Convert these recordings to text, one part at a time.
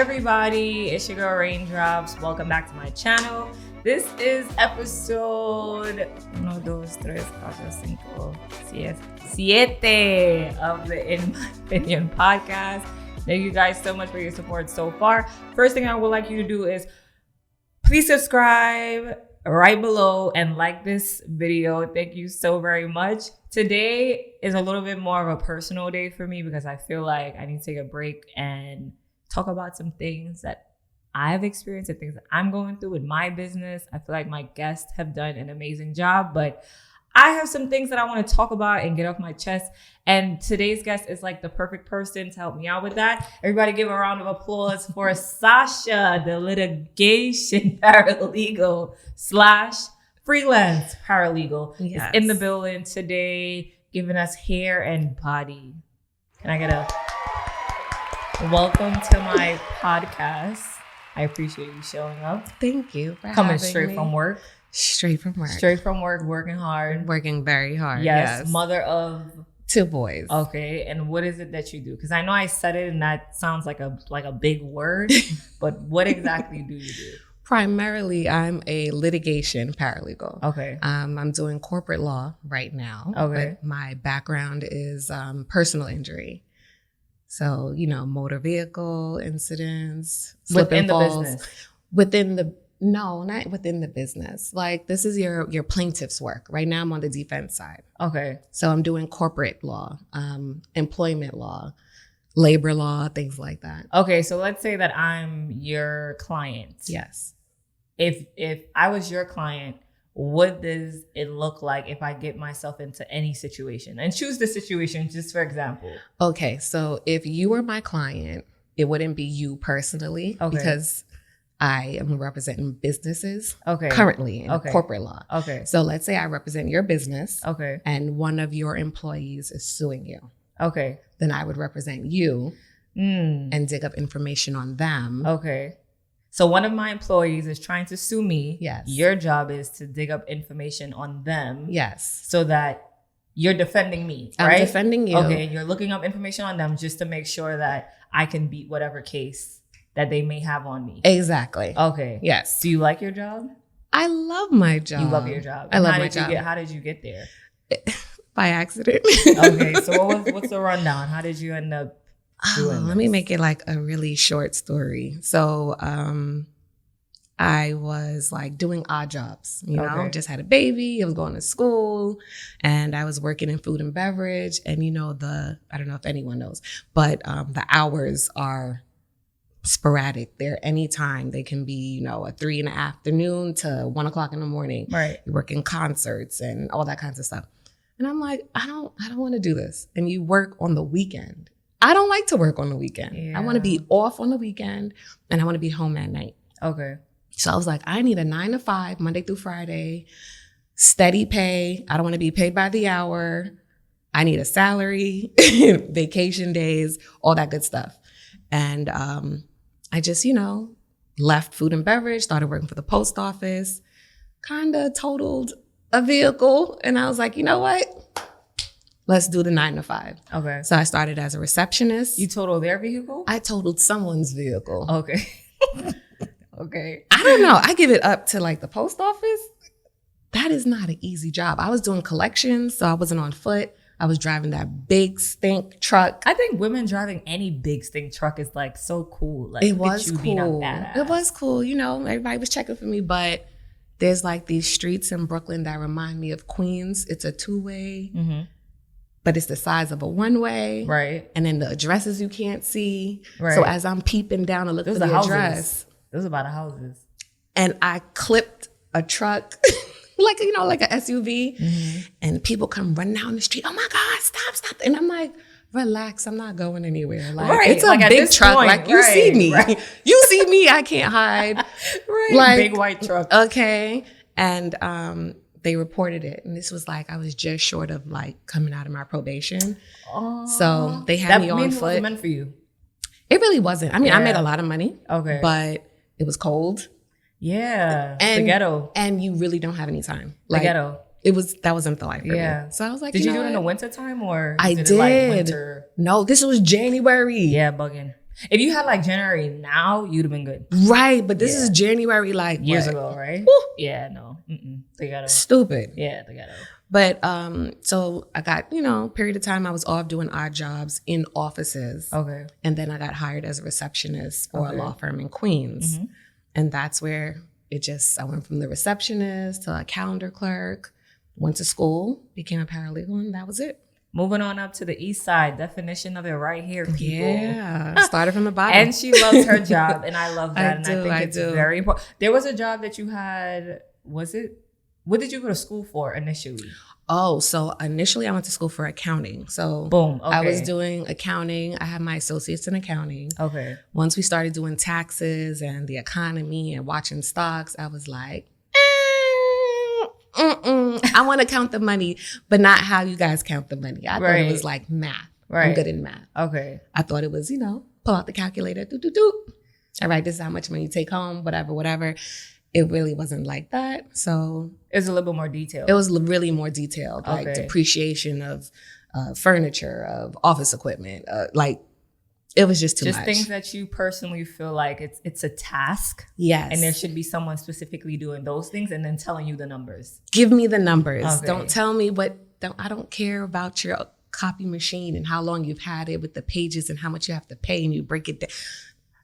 everybody, it's your girl Raindrops. Welcome back to my channel. This is episode 1, 2, 3, 4, 5, 6, 7 of the In My Opinion podcast. Thank you guys so much for your support so far. First thing I would like you to do is please subscribe right below and like this video. Thank you so very much. Today is a little bit more of a personal day for me because I feel like I need to take a break and talk about some things that I've experienced and things that I'm going through in my business. I feel like my guests have done an amazing job, but I have some things that I want to talk about and get off my chest. And today's guest is like the perfect person to help me out with that. Everybody give a round of applause for Sasha, the litigation paralegal / freelance paralegal. Yes. Is in the building today, giving us hair and body. Can I get a welcome to my podcast? I appreciate you showing up. Thank you for Coming having straight me. from work. Straight from work. Straight from work, working hard. Working very hard. Yes. Mother of 2 boys. Okay. And what is it that you do? Because I know I said it and that sounds like a big word, but what exactly do you do? Primarily, I'm a litigation paralegal. Okay. I'm doing corporate law right now. Okay. But my background is personal injury. So, motor vehicle incidents, slip Within and the falls. business? No, not within the business. Like, this is your plaintiff's work. Right now, I'm on the defense side. Okay. So I'm doing corporate law, employment law, labor law, things like that. Okay. So let's say that I'm your client. Yes. If I was your client, what does it look like if I get myself into any situation? And choose the situation just for example. Okay. So if you were my client, it wouldn't be you personally. Okay. Because I am representing businesses currently in corporate law. Okay. So let's say I represent your business. Okay. And one of your employees is suing you. Okay. Then I would represent you and dig up information on them. Okay. So one of my employees is trying to sue me. Yes. Your job is to dig up information on them. Yes. So that you're defending me, right? I'm defending you. Okay. You're looking up information on them just to make sure that I can beat whatever case that they may have on me. Exactly. Okay. Yes. Do you like your job? I love my job. You love your job. I love my job. How did you get there? By accident. Okay. So what's the rundown? How did you end up doing this? Let me make it like a really short story. So I was like doing odd jobs, just had a baby. I was going to school and I was working in food and beverage. And I don't know if anyone knows, but the hours are sporadic. They're anytime. They can be, 3 in the afternoon to 1 o'clock in the morning. Right. You work in concerts and all that kinds of stuff. And I'm like, I don't want to do this. And you work on the weekend. I don't like to work on the weekend. Yeah. I want to be off on the weekend and I want to be home at night. Okay. So I was like, I need a 9 to 5, Monday through Friday, steady pay. I don't want to be paid by the hour. I need a salary, vacation days, all that good stuff. And I just, left food and beverage, started working for the post office, kind of totaled a vehicle. And I was like, you know what? Let's do the 9 to 5. Okay. So I started as a receptionist. You totaled their vehicle? I totaled someone's vehicle. Okay. Okay. I don't know. I give it up to like the post office. That is not an easy job. I was doing collections, so I wasn't on foot. I was driving that big stink truck. I think women driving any big stink truck is like so cool. Like, it was cool. It was cool. Everybody was checking for me, but there's like these streets in Brooklyn that remind me of Queens. It's a 2-way, but it's the size of a 1-way. Right. And then the addresses you can't see. Right. So as I'm peeping down to look for the address. Those are about houses. And I clipped a truck. like a SUV, and people come running down the street. Oh my God, stop. And I'm like, relax, I'm not going anywhere. Like, right. It's a big truck. Point, like, you see me. Right. You see me, I can't hide. Right. Like, big white truck. Okay. And they reported it. And this was like, I was just short of like coming out of my probation. Oh. So they had me on foot. Wasn't meant for you. It really wasn't. I mean, I made a lot of money. Okay. But it was cold. Yeah. And the ghetto. And you really don't have any time. Like, the ghetto. That wasn't the life for me. So I was like, did you do it in the winter time or I did. It like winter? No, this was January. Yeah, bugging. If you had like January now, you'd have been good. Right, but this is January like years what? ago, right? Woo. Yeah, no. They gotta. Stupid. Yeah, they gotta. But so I got, period of time I was off doing odd jobs in offices. Okay. And then I got hired as a receptionist for a law firm in Queens. Mm-hmm. And that's where I went from the receptionist to a calendar clerk, went to school, became a paralegal, and that was it. Moving on up to the east side, definition of it right here, people. Yeah, started from the bottom. And she loves her job, and I love that. I It's do. very important. There was a job that you had, was it? What did you go to school for initially? Oh, so initially I went to school for accounting. So boom, okay. I was doing accounting. I had my associates in accounting. Okay. Once we started doing taxes and the economy and watching stocks, I was like, I want to count the money, but not how you guys count the money. I thought it was like math. Right. I'm good in math. Okay. I thought it was, pull out the calculator, do. All right, this is how much money you take home, whatever. It really wasn't like that. So it was a little bit more detailed. It was really more detailed, like depreciation of furniture, of office equipment. It was just too much. Just things that you personally feel like it's a task. Yes. And there should be someone specifically doing those things and then telling you the numbers. Give me the numbers. Okay. Don't tell me I don't care about your copy machine and how long you've had it with the pages and how much you have to pay, and you break it down.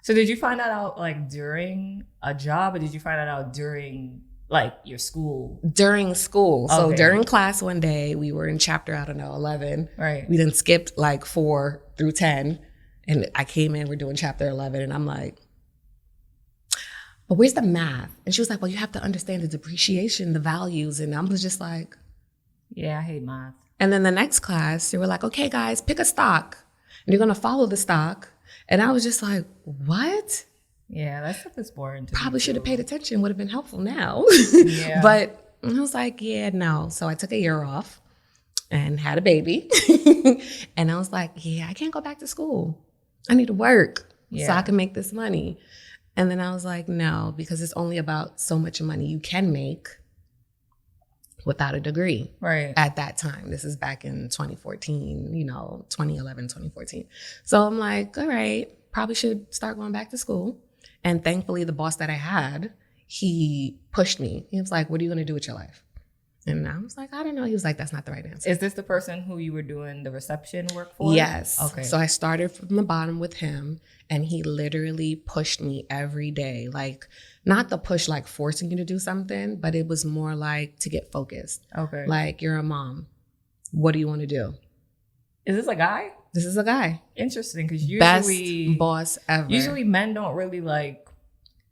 So did you find that out like during a job, or did you find that out during like your school? During school. So Okay. during class one day, we were in chapter, 11. Right. We then skipped like 4 through 10. And I came in, we're doing chapter 11. And I'm like, but where's the math? And she was like, well, you have to understand the depreciation, the values. And I was just like, yeah, I hate math. And then the next class, they were like, okay, guys, pick a stock. And you're going to follow the stock. And I was just like, what? Yeah, that stuff is boring to Probably me should have paid attention, would have been helpful now. Yeah. But I was like, yeah, no. So I took a year off and had a baby. And I was like, yeah, I can't go back to school. I need to work so I can make this money. And then I was like, no, because it's only about so much money you can make without a degree. Right. At that time. This is back in 2014, 2011, 2014. So I'm like, all right, probably should start going back to school. And thankfully, the boss that I had, he pushed me. He was like, what are you going to do with your life? And I was like, I don't know. He was like, that's not the right answer. Is this the person who you were doing the reception work for? Yes. Okay. So I started from the bottom with him, and he literally pushed me every day. Like, not the push like forcing you to do something, but it was more like to get focused. Okay. Like, you're a mom. What do you want to do? Is this a guy? This is a guy. Interesting, because Best usually boss ever. Usually men don't really like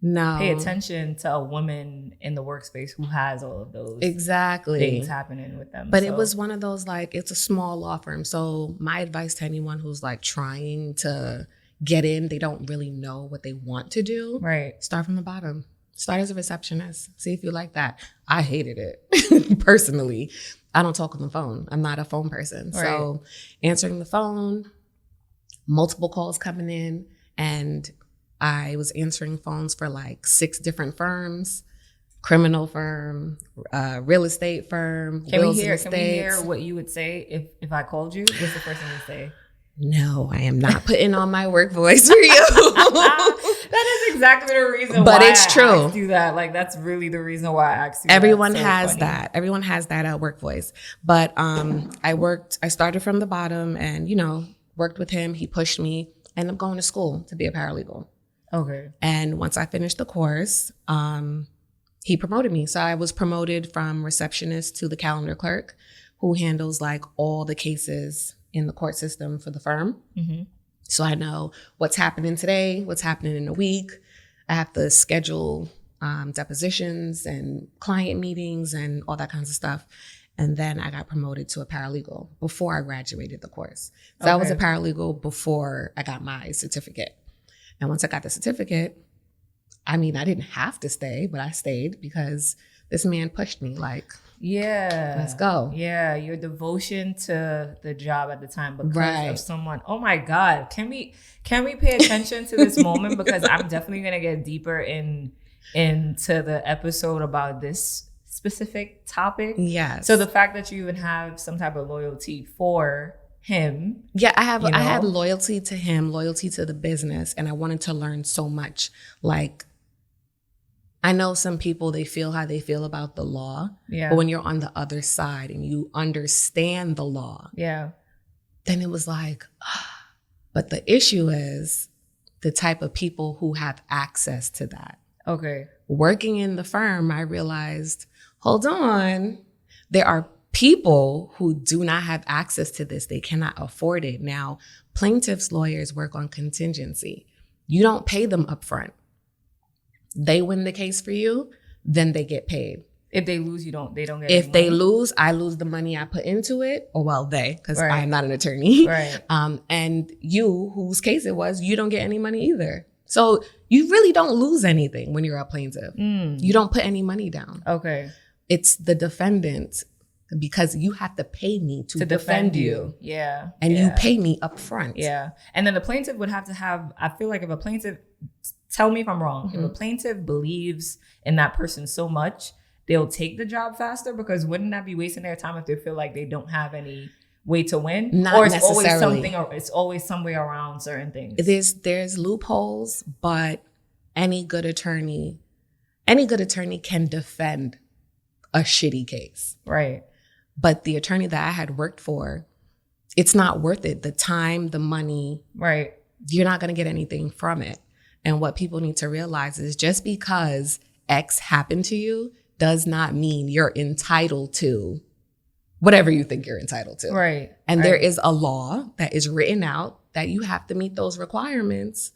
no pay attention to a woman in the workspace who has all of those exactly things happening with them. But it was one of those, like, it's a small law firm. So my advice to anyone who's like trying to get in, they don't really know what they want to do. Right. Start from the bottom. Start as a receptionist. See if you like that. I hated it personally. I don't talk on the phone. I'm not a phone person. Right. So answering the phone, multiple calls coming in, and I was answering phones for like 6 different firms, criminal firm, real estate firm. Can we hear what you would say if I called you? What's the first thing you say? No, I am not putting on my work voice for you. That is exactly the reason but why it's true. I asked you that. Like, that's really the reason why I asked you Everyone that. has funny. that. Everyone has that work voice. But I started from the bottom and, worked with him. He pushed me, and I'm going to school to be a paralegal. Okay. And once I finished the course, he promoted me. So I was promoted from receptionist to the calendar clerk, who handles like all the cases in the court system for the firm. Mm-hmm. So I know what's happening today, what's happening in a week. I have to schedule depositions and client meetings and all that kinds of stuff. And then I got promoted to a paralegal before I graduated the course. So I was a paralegal before I got my certificate. And once I got the certificate, I didn't have to stay, but I stayed because this man pushed me like, yeah, let's go. Yeah, your devotion to the job at the time because of someone. Oh my God, can we pay attention to this moment? Because I'm definitely gonna get deeper into the episode about this specific topic. Yes. So the fact that you even have some type of loyalty for him. Yeah, I have loyalty to him, loyalty to the business, and I wanted to learn so much. Like, I know some people, they feel how they feel about the law, but when you're on the other side and you understand the law, then it was like, but the issue is the type of people who have access to that. Okay. Working in the firm, I realized, hold on, there are people who do not have access to this. They cannot afford it. Now, plaintiffs' lawyers work on contingency. You don't pay them upfront. They win the case for you, then they get paid. If they lose, they don't get If any they money? lose, I lose the money I put into it. Or well, because Right. I'm not an attorney. Right. And you, whose case it was, you don't get any money either. So you really don't lose anything when you're a plaintiff. You don't put any money down. Okay. It's the defendant, because you have to pay me to defend you. Yeah. And you pay me up front. Yeah. And then the plaintiff would have to have, I feel like if a plaintiff, tell me if I'm wrong, if a plaintiff believes in that person so much, they'll take the job faster, because wouldn't that be wasting their time if they feel like they don't have any way to win? Not or it's necessarily. always something, or it's always some way around certain things. There's loopholes, but any good attorney can defend a shitty case. Right. But the attorney that I had worked for, it's not worth it. The time, the money, right. You're not going to get anything from it. And what people need to realize is just because X happened to you does not mean you're entitled to whatever you think you're entitled to. Right. And there is a law that is written out that you have to meet those requirements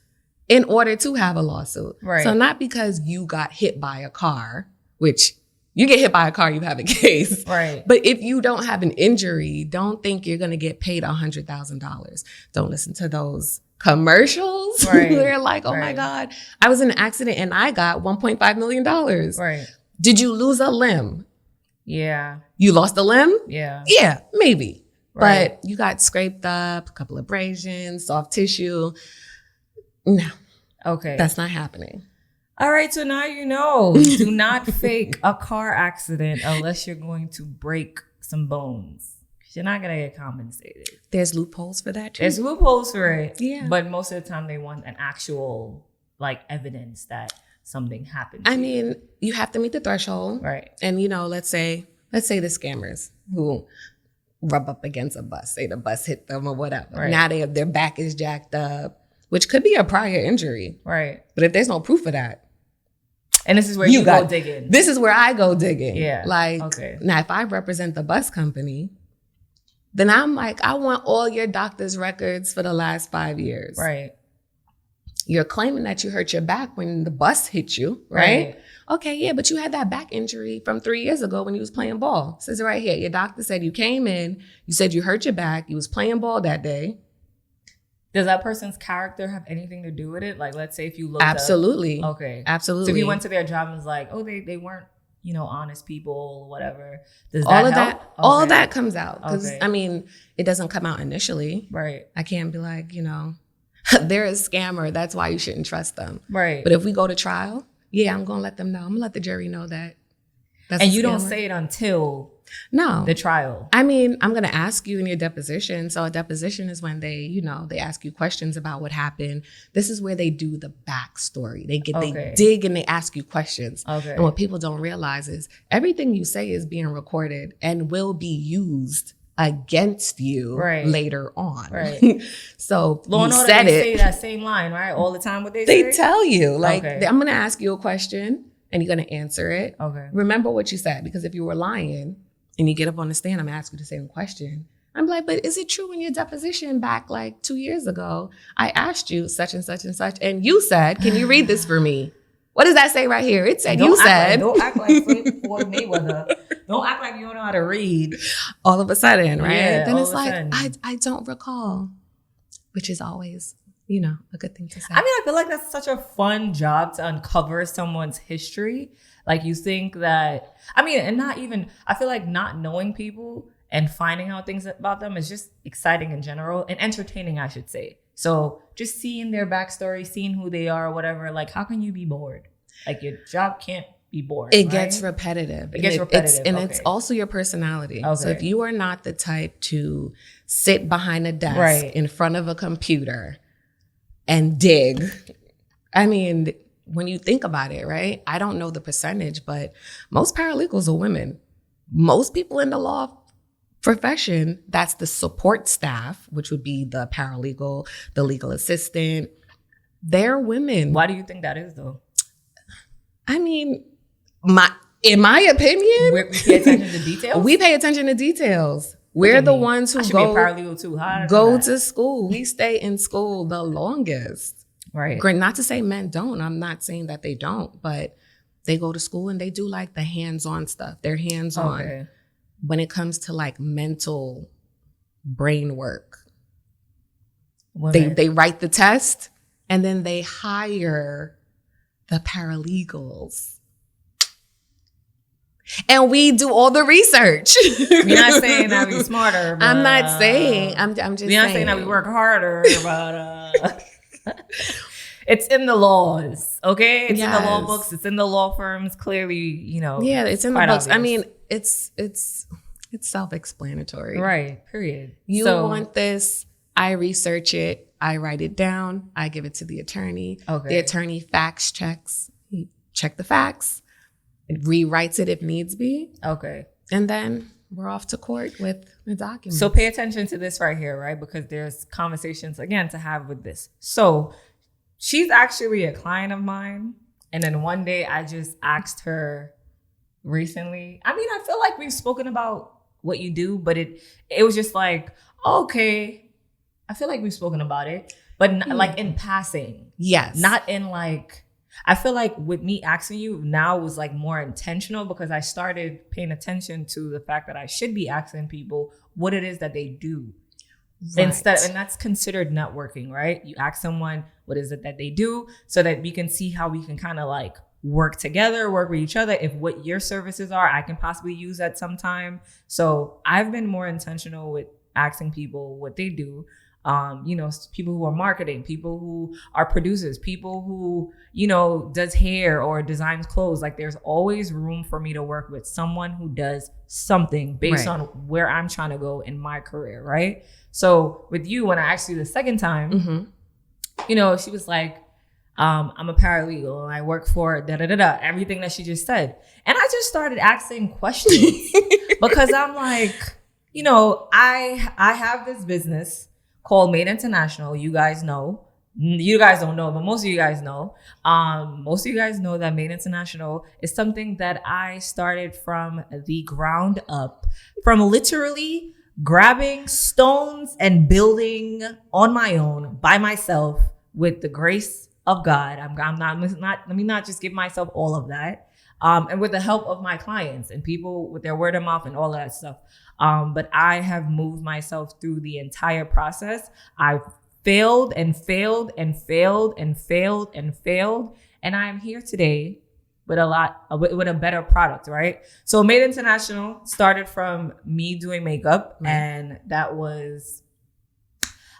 in order to have a lawsuit. Right. So not because you got hit by a car, which you get hit by a car, you have a case. Right. But if you don't have an injury, don't think you're going to get paid $100,000. Don't listen to those commercials. Right. They're like, oh my God, I was in an accident and I got $1.5 million. Right. Did you lose a limb? Yeah. You lost a limb? Yeah. Yeah, maybe. Right. But you got scraped up, a couple of abrasions, soft tissue. No. Okay. That's not happening. All right, so now you know. Do not fake a car accident unless you're going to break some bones. You're not going to get compensated. There's loopholes for that too. There's loopholes for it. Yeah. But most of the time they want an actual evidence that something happened. I mean, you have to meet the threshold. Right. And let's say the scammers who rub up against a bus, say the bus hit them or whatever. Right. Now their back is jacked up, which could be a prior injury. Right. But if there's no proof of that, and this is where you go digging. This is where I go digging. Yeah. Now if I represent the bus company, then I'm like, I want all your doctor's records for the last 5 years. Right. You're claiming that you hurt your back when the bus hit you, right? Okay, yeah, but you had that back injury from 3 years ago when you was playing ball. It says it right here. Your doctor said you came in, you said you hurt your back, you was playing ball that day. Does that person's character have anything to do with it? Like, let's say if you look Absolutely. Okay. Absolutely. So if you went to their job and was like, oh, they weren't, honest people, whatever. Does all that of help? that, all of that comes out. Because, Okay. I mean, it doesn't come out initially. Right. I can't be like, they're a scammer. That's why you shouldn't trust them. Right. But if we go to trial, yeah, I'm going to let them know. I'm going to let the jury know that. That's and a you don't scammer. say it until No. the trial. I mean, I'm going to ask you in your deposition. So a deposition is when they, they ask you questions about what happened. This is where they do the backstory. They dig and they ask you questions. Okay. And what people don't realize is everything you say is being recorded and will be used against you later on. Right. So Law and you Order, said they it. say that same line, right? All the time what they say? They tell you, like, Okay. I'm going to ask you a question and you're going to answer it. Okay. Remember what you said, because if you were lying and you get up on the stand, I'm going to ask you the same question. I'm like, but is it true in your deposition back like 2 years ago? I asked you such and such and such, and you said, can you read this for me? What does that say right here? It said, don't act like Floyd Mayweather. Don't act like you don't know how to read. All of a sudden, right? Yeah, then all it's of a like, sudden. I don't recall, which is always, a good thing to say. I mean, I feel like that's such a fun job to uncover someone's history. Like, you think that, and not even, I feel like not knowing people and finding out things about them is just exciting in general and entertaining, I should say. So just seeing their backstory, seeing who they are, whatever, like, how can you be bored? Like, your job can't be boring. It gets repetitive. It gets repetitive. It's also your personality. Okay. So if you are not the type to sit behind a desk in front of a computer and dig, I mean, when you think about it, right? I don't know the percentage, but most paralegals are women. Most people in the law profession, that's the support staff, which would be the paralegal, the legal assistant, they're women. Why do you think that is, though? I mean, in my opinion, we pay attention to details. We pay attention to details. We're the ones who go be a paralegal too. Go to school. We stay in school the longest. Right. Not to say men don't. I'm not saying that they don't, but they go to school and they do like the hands-on stuff. They're hands-on. Okay. When it comes to like mental brain work, they write the test and then they hire the paralegals. And we do all the research. We're not saying that we're smarter. But, I'm not saying. I'm just saying. We're not saying that we work harder, but it's in the laws, okay? It's in the law books. It's in the law firms. Clearly, Yeah, it's in the books. Obvious. I mean, it's self-explanatory. Right, period. You want this, I research it, I write it down, I give it to the attorney. Okay. The attorney facts checks. He check the facts, rewrites it if needs be. Okay. And then we're off to court with the documents. So pay attention to this right here, right? Because there's conversations, again, to have with this. So she's actually a client of mine. And then one day I just asked her recently. I mean, I feel like we've spoken about what you do, but it was just like, okay, I feel like we've spoken about it, but like in passing. Yes. Not in like, I feel like with me asking you now was like more intentional because I started paying attention to the fact that I should be asking people what it is that they do. Right. And that's considered networking, right? You ask someone what is it that they do so that we can see how we can kind of like work together, work with each other. If what your services are, I can possibly use at some time. So I've been more intentional with asking people what they do. People who are marketing, people who are producers, people who, does hair or designs clothes. Like there's always room for me to work with someone who does something based on where I'm trying to go in my career, right? So with you, when I asked you the second time, she was like, I'm a paralegal and I work for everything that she just said. And I just started asking questions because I'm like, I have this business called Made International. You guys know. You guys don't know, but most of you guys know. Most of you guys know that Made International is something that I started from the ground up, from literally grabbing stones and building on my own by myself with the grace of God. Let me not just give myself all of that. And with the help of my clients and people with their word of mouth and all of that stuff. But I have moved myself through the entire process. I've failed and failed and failed and failed and failed. And I am here today with a better product, right? So Made International started from me doing makeup. Right. And that was,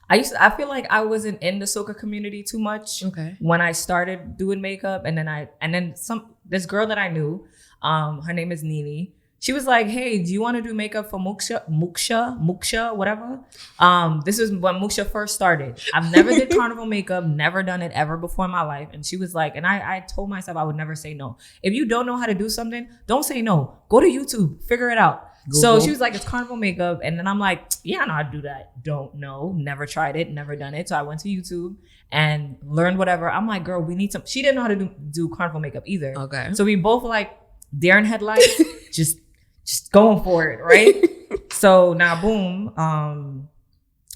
I feel like I wasn't in the soca community too much when I started doing makeup. And then this girl that I knew, her name is Nini. She was like, hey, do you want to do makeup for Muksha, whatever? This is when Muksha first started. I've never did carnival makeup, never done it ever before in my life. And she was like, and I told myself I would never say no. If you don't know how to do something, don't say no. Go to YouTube, figure it out. Google. So she was like, it's carnival makeup. And then I'm like, yeah, I know how to do that. Don't know, never tried it, never done it. So I went to YouTube and learned whatever. I'm like, girl, we need some. She didn't know how to do carnival makeup either. Okay. So we both like deer in headlights, just going for it, right? So now, boom,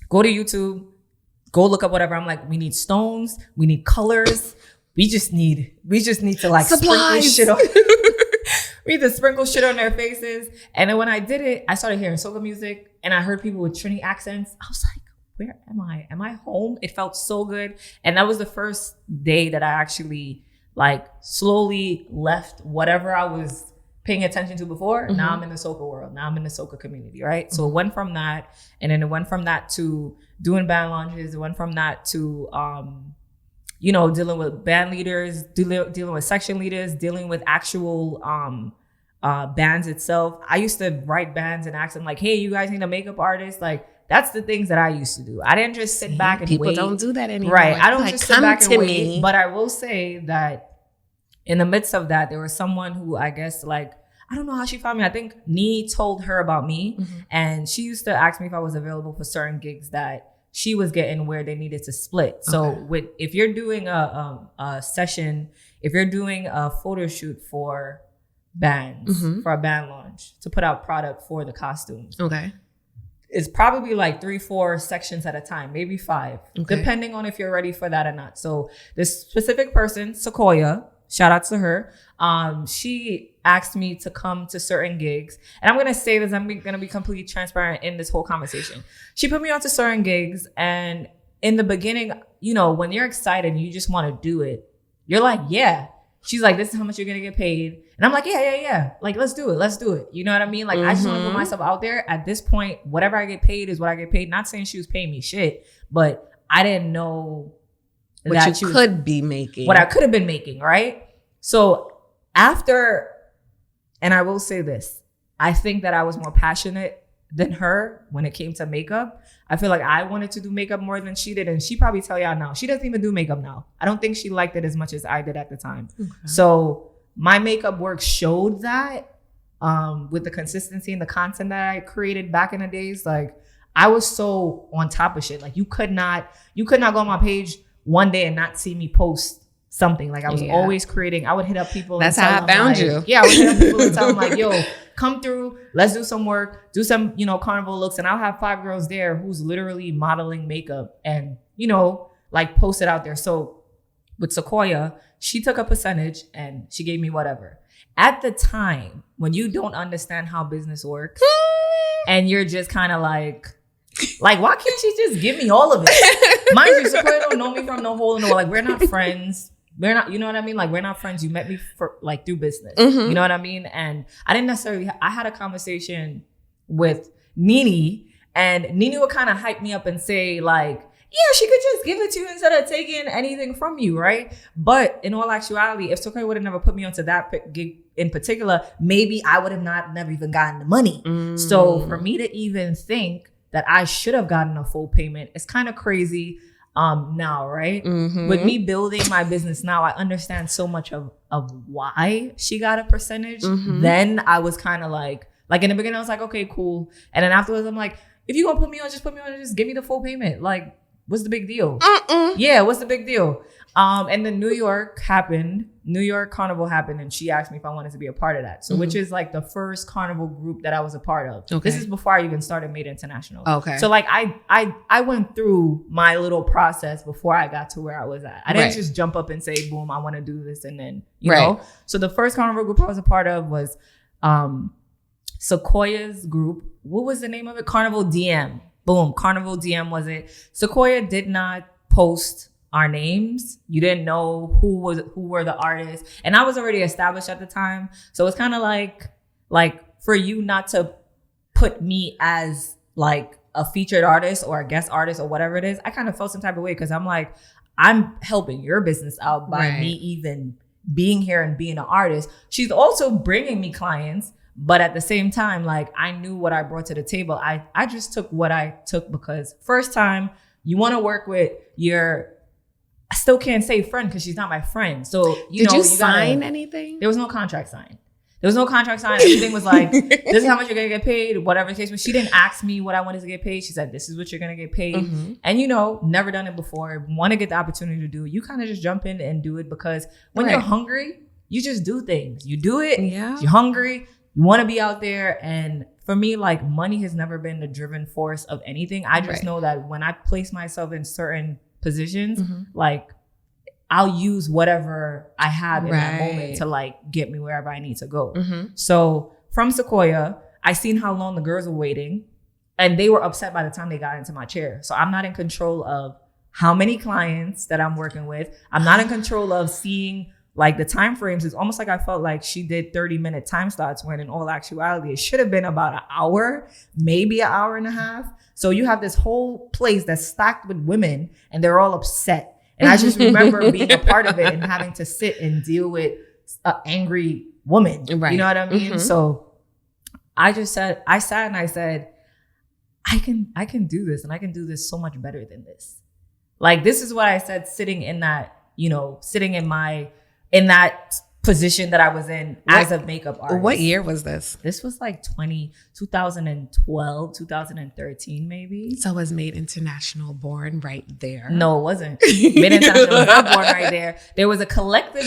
go to YouTube, go look up whatever. I'm like, we need stones, we need colors, we just need to like supplies. Sprinkle shit on. We need to sprinkle shit on their faces. And then when I did it, I started hearing soca music, and I heard people with Trini accents. I was like, where am I? Am I home? It felt so good, and that was the first day that I actually like slowly left whatever I was paying attention to before. Now I'm in the soca world. Now I'm in the soca community, right? So it went from that, and then it went from that to doing band launches. It went from that to, dealing with band leaders, dealing with section leaders, dealing with actual bands itself. I used to write bands and ask them like, hey, you guys need a makeup artist? Like, that's the things that I used to do. I didn't just sit back and people wait. People don't do that anymore. Right. I don't like, just sit back and wait. But I will say that in the midst of that, there was someone who I guess like, I don't know how she found me. I think Nee told her about me. And she used to ask me if I was available for certain gigs that she was getting where they needed to split. So if you're doing a session, if you're doing a photo shoot for bands, for a band launch to put out product for the costumes. Okay. It's probably like 3-4 sections at a time, maybe 5, depending on if you're ready for that or not. So this specific person, Sequoia, shout out to her. She asked me to come to certain gigs. And I'm going to say this, I'm going to be completely transparent in this whole conversation. She put me on to certain gigs. And in the beginning, when you're excited and you just want to do it, you're like, yeah. She's like, this is how much you're going to get paid. And I'm like, yeah. Like, let's do it. You know what I mean? Like, I just want to put myself out there. At this point, whatever I get paid is what I get paid. Not saying she was paying me shit, but I didn't know what you could be making. What I could have been making, right? So after, and I will say this, I think that I was more passionate than her when it came to makeup. I feel like I wanted to do makeup more than she did. And she probably tell y'all now, she doesn't even do makeup now. I don't think she liked it as much as I did at the time. So my makeup work showed that with the consistency and the content that I created back in the days. Like, I was so on top of shit. Like, you could not go on my page one day and not see me post something. Like, I was always creating. I would hit up people. That's how I found you. Yeah, I would hit up people and tell them like, yo, come through. Let's do some work. Do some, carnival looks. And I'll have 5 girls there who's literally modeling makeup and, like post it out there. So with Sequoia, she took a percentage and she gave me whatever. At the time, when you don't understand how business works and you're just kind of like, why can't she just give me all of it? Mind you, Sequoia don't know me from no hole in the wall. Like, we're not friends. We're not, you know what I mean? Like, we're not friends. You met me for like through business. You know what I mean? And I didn't necessarily, I had a conversation with Nene, and Nene would kind of hype me up and say like, yeah, she could just give it to you instead of taking anything from you, right? But in all actuality, if Sequoia would have never put me onto that gig in particular, maybe I would have never even gotten the money. So for me to even think that I should have gotten a full payment, it's kind of crazy now, right? With me building my business now, I understand so much of why she got a percentage. Then I was kind of like in the beginning, I was like, okay, cool. And then afterwards, I'm like, if you gonna put me on, just put me on and just give me the full payment. Like, what's the big deal? Yeah, what's the big deal? And then New York Carnival happened, and she asked me if I wanted to be a part of that. So which is like the first carnival group that I was a part of. This is before I even started Made International. So like I went through my little process before I got to where I was at. I didn't just jump up and say, boom, I want to do this. And then, you know, so the first carnival group I was a part of was Sequoia's group. What was the name of it? Carnival DM. Boom. Carnival DM was it. Sequoia did not post our names. You didn't know who were the artists. And I was already established at the time. So it's kind of like for you not to put me as like a featured artist or a guest artist or whatever it is, I kind of felt some type of way because I'm like, I'm helping your business out by me even being here and being an artist. She's also bringing me clients. But at the same time, like, I knew what I brought to the table. I just took what I took because first time you want to work with I still can't say friend because she's not my friend. So, Did you sign anything? There was no contract signed. Everything was like, this is how much you're going to get paid, whatever the case was. She didn't ask me what I wanted to get paid. She said, this is what you're going to get paid. And, never done it before. Want to get the opportunity to do it. You kind of just jump in and do it because when you're hungry, you just do things. You do it. Yeah. You're hungry. You want to be out there. And for me, like, money has never been the driven force of anything. I just know that when I place myself in certain positions, like, I'll use whatever I have in that moment to like get me wherever I need to go. So from Sequoia, I seen how long the girls were waiting and they were upset by the time they got into my chair. So I'm not in control of how many clients that I'm working with. I'm not in control of seeing like the time frames. It's almost like I felt like she did 30-minute time slots when in all actuality, it should have been about an hour, maybe an hour and a half. So you have this whole place that's stacked with women and they're all upset. And I just remember being a part of it and having to sit and deal with an angry woman. Right. You know what I mean? So I sat and I said, I can do this, and I can do this so much better than this. Like, this is what I said, sitting in that position that I was in as a makeup artist. What year was this? This was like 2012, 2013, maybe. So was Made International born right there? No, it wasn't. Made International was not born right there. There was a collective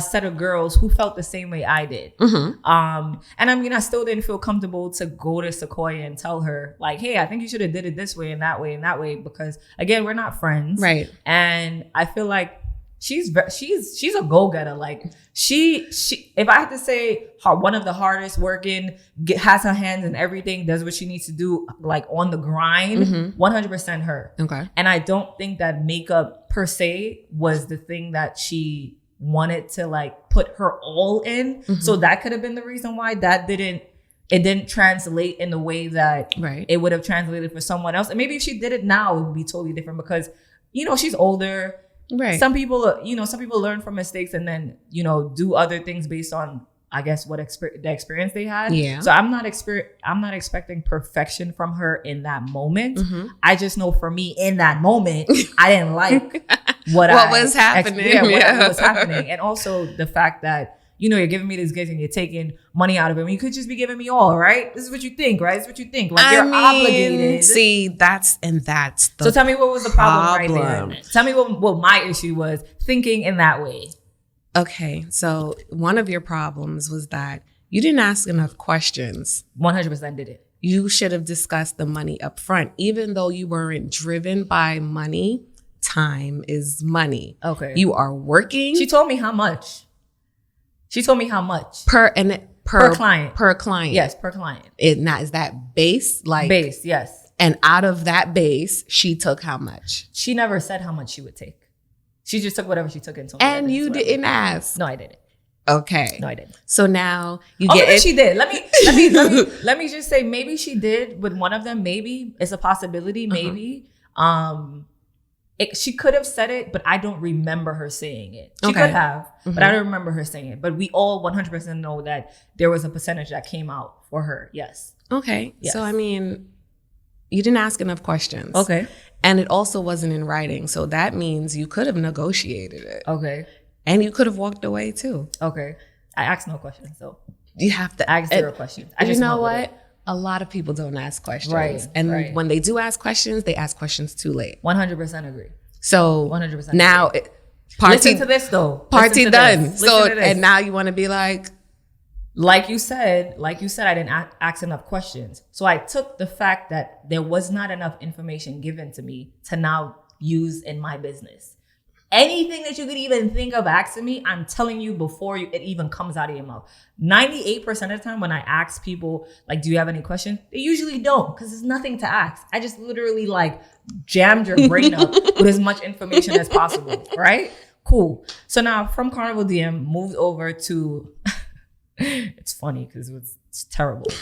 set of girls who felt the same way I did. And I mean, I still didn't feel comfortable to go to Sequoia and tell her, like, hey, I think you should have did it this way and that way and that way, because again, we're not friends. Right. And I feel like she's a go-getter. Like, she if I had to say one of the hardest working, has her hands in everything, does what she needs to do, like on the grind, 100% her. Okay. And I don't think that makeup per se was the thing that she wanted to like put her all in. So that could have been the reason why it didn't translate in the way that it would have translated for someone else. And maybe if she did it now, it would be totally different, because, you know, she's older. Right. Some people learn from mistakes and then, you know, do other things based on, I guess, what the experience they had. Yeah. So I'm not expecting perfection from her in that moment. I just know, for me in that moment, I didn't like what was happening. What was happening. And also the fact that, you know, you're giving me this gift and you're taking money out of it when you could just be giving me all, right? This is what you think, right? This is what you think. Like, you're obligated. See, that's the So tell me what was the problem right there. Tell me what my issue was thinking in that way. Okay, so one of your problems was that you didn't ask enough questions. 100% did it. You should have discussed the money up front. Even though you weren't driven by money, time is money. Okay. You are working. She told me how much. Per client. Per client. Yes, per client. Is that base? Like base, yes. And out of that base, she took how much? She never said how much she would take. She just took whatever she took and told me. And you didn't ask? No, I didn't. Okay. No, I didn't. So now you get maybe she did. Let me just say, maybe she did with one of them. Maybe it's a possibility. Maybe. She could have said it, but I don't remember her saying it. She could have, but I don't remember her saying it. But we all 100% know that there was a percentage that came out for her. Yes. Okay. Yes. So, I mean, you didn't ask enough questions. Okay. And it also wasn't in writing. So that means you could have negotiated it. Okay. And you could have walked away too. Okay. I asked no questions, so. You have to ask 0 questions. You know what? A lot of people don't ask questions. Right. And when they do ask questions, they ask questions too late. 100% agree. So 100% now, listen to this though. Party done. So, and now you want to be like you said, I didn't ask enough questions. So I took the fact that there was not enough information given to me to now use in my business. Anything that you could even think of asking me, I'm telling you before it even comes out of your mouth. 98% of the time when I ask people, like, do you have any questions? They usually don't, because there's nothing to ask. I just literally like jammed your brain up with as much information as possible, right? Cool. So now from Carnival DM, moved over to, it's funny because it's terrible.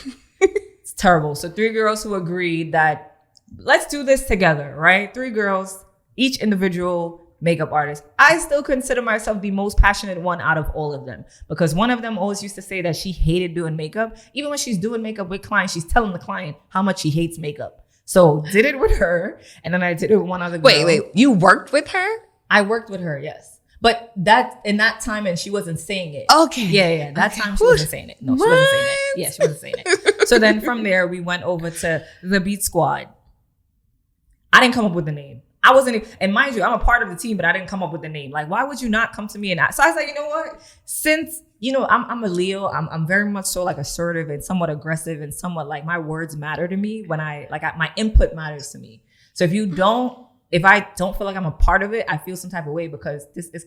It's terrible. So 3 girls who agreed that let's do this together, right? 3 girls, each individual makeup artist. I still consider myself the most passionate one out of all of them, because one of them always used to say that she hated doing makeup. Even when she's doing makeup with clients, she's telling the client how much she hates makeup. So did it with her, and then I did it with one other girl. Wait, you worked with her? I worked with her, yes. But that in that time, and she wasn't saying it. Okay. Yeah. That time she wasn't saying it. No, she wasn't saying it. Yeah, she wasn't saying it. So then from there, we went over to the Beat Squad. I didn't come up with the name. I wasn't, and mind you, I'm a part of the team, but I didn't come up with the name. Like, why would you not come to me and ask? So I was like, you know what? Since, you know, I'm a Leo, I'm very much so like assertive and somewhat aggressive and somewhat like my words matter to me when my input matters to me. So if I don't feel like I'm a part of it, I feel some type of way, because this is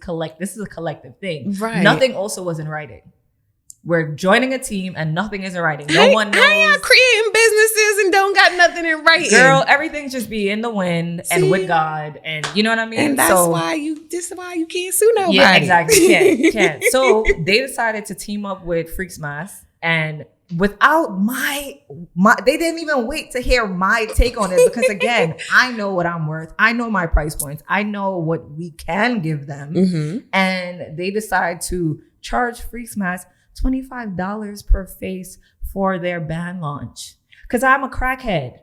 a collective thing. Right. Nothing also was in writing. We're joining a team and nothing is in writing. No one knows. How y'all creating businesses and don't got nothing in writing? Girl, everything's just be in the wind and with God, and you know what I mean? And that's why this is why you can't sue nobody. Yeah, exactly. Can't. So they decided to team up with Freaks Mass, and without my, they didn't even wait to hear my take on it because again, I know what I'm worth. I know my price points. I know what we can give them. And they decide to charge Freaks Mask $25 per face for their band launch. Because I'm a crackhead.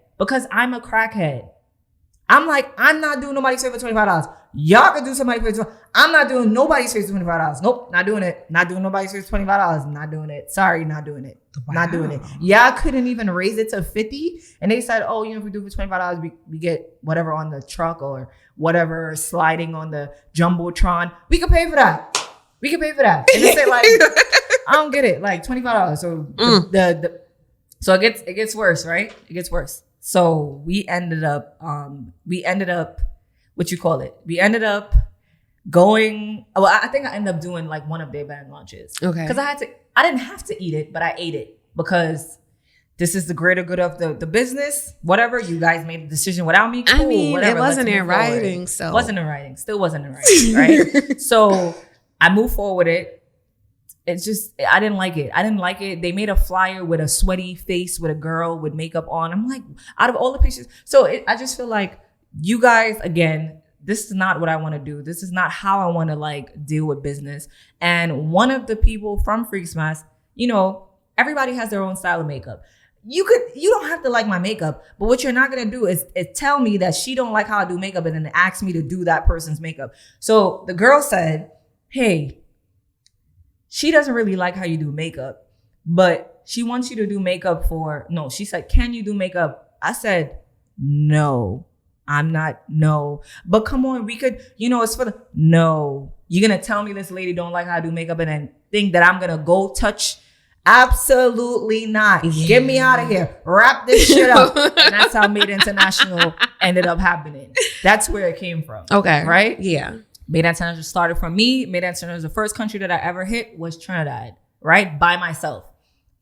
I'm like, I'm not doing nobody's face for $25. Y'all can do somebody's face for I'm not doing nobody's face for $25. Nope, not doing it. Not doing nobody's face for $25. Not doing it. Sorry, not doing it. Wow. Not doing it. Y'all couldn't even raise it to $50. And they said, oh, if we do it for $25, we get whatever on the truck or whatever sliding on the Jumbotron. We can pay for that. And they say like, I don't get it. Like $25. So so it gets worse, right? It gets worse. So we ended up what you call it? We ended up going, well, I think I ended up doing like one of their band launches. Okay. Because I didn't have to eat it, but I ate it because this is the greater good of the business. Whatever, you guys made the decision without me. Cool, I mean, whatever, it wasn't let's in move forward. writing, so. Wasn't in writing. Still wasn't in writing, right? So I moved forward with it. It's just, I didn't like it. They made a flyer with a sweaty face with a girl with makeup on. I'm like, out of all the pictures. So I just feel like you guys, again, this is not what I want to do. This is not how I want to like deal with business. And one of the people from Freaks Mask, everybody has their own style of makeup. You don't have to like my makeup, but what you're not going to do is tell me that she don't like how I do makeup and then ask me to do that person's makeup. So the girl said, hey, she doesn't really like how you do makeup, but she wants you to do makeup she said, can you do makeup? I said, no, I'm not, no. But come on, we could, it's for no. You're going to tell me this lady don't like how I do makeup and then think that I'm going to go touch? Absolutely not. Yeah. Get me out of here. Wrap this shit up. And that's how Made International ended up happening. That's where it came from. Okay. Right? Yeah. Made International started from me. Made International was the first country that I ever hit was Trinidad, right? By myself.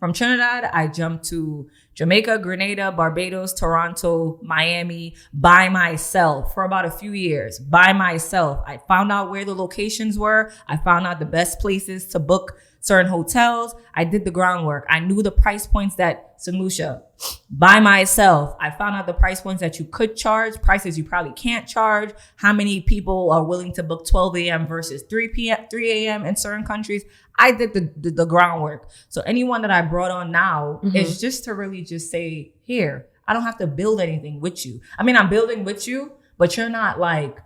From Trinidad, I jumped to Jamaica, Grenada, Barbados, Toronto, Miami by myself for about a few years. By myself. I found out where the locations were. I found out the best places to book certain hotels. I did the groundwork. I knew the price points that St. Lucia by myself. I found out the price points that you could charge, prices you probably can't charge, how many people are willing to book 12 a.m. versus 3 a.m. in certain countries. I did the groundwork. So anyone that I brought on now is just to really just say, here, I don't have to build anything with you. I mean, I'm building with you, but you're not like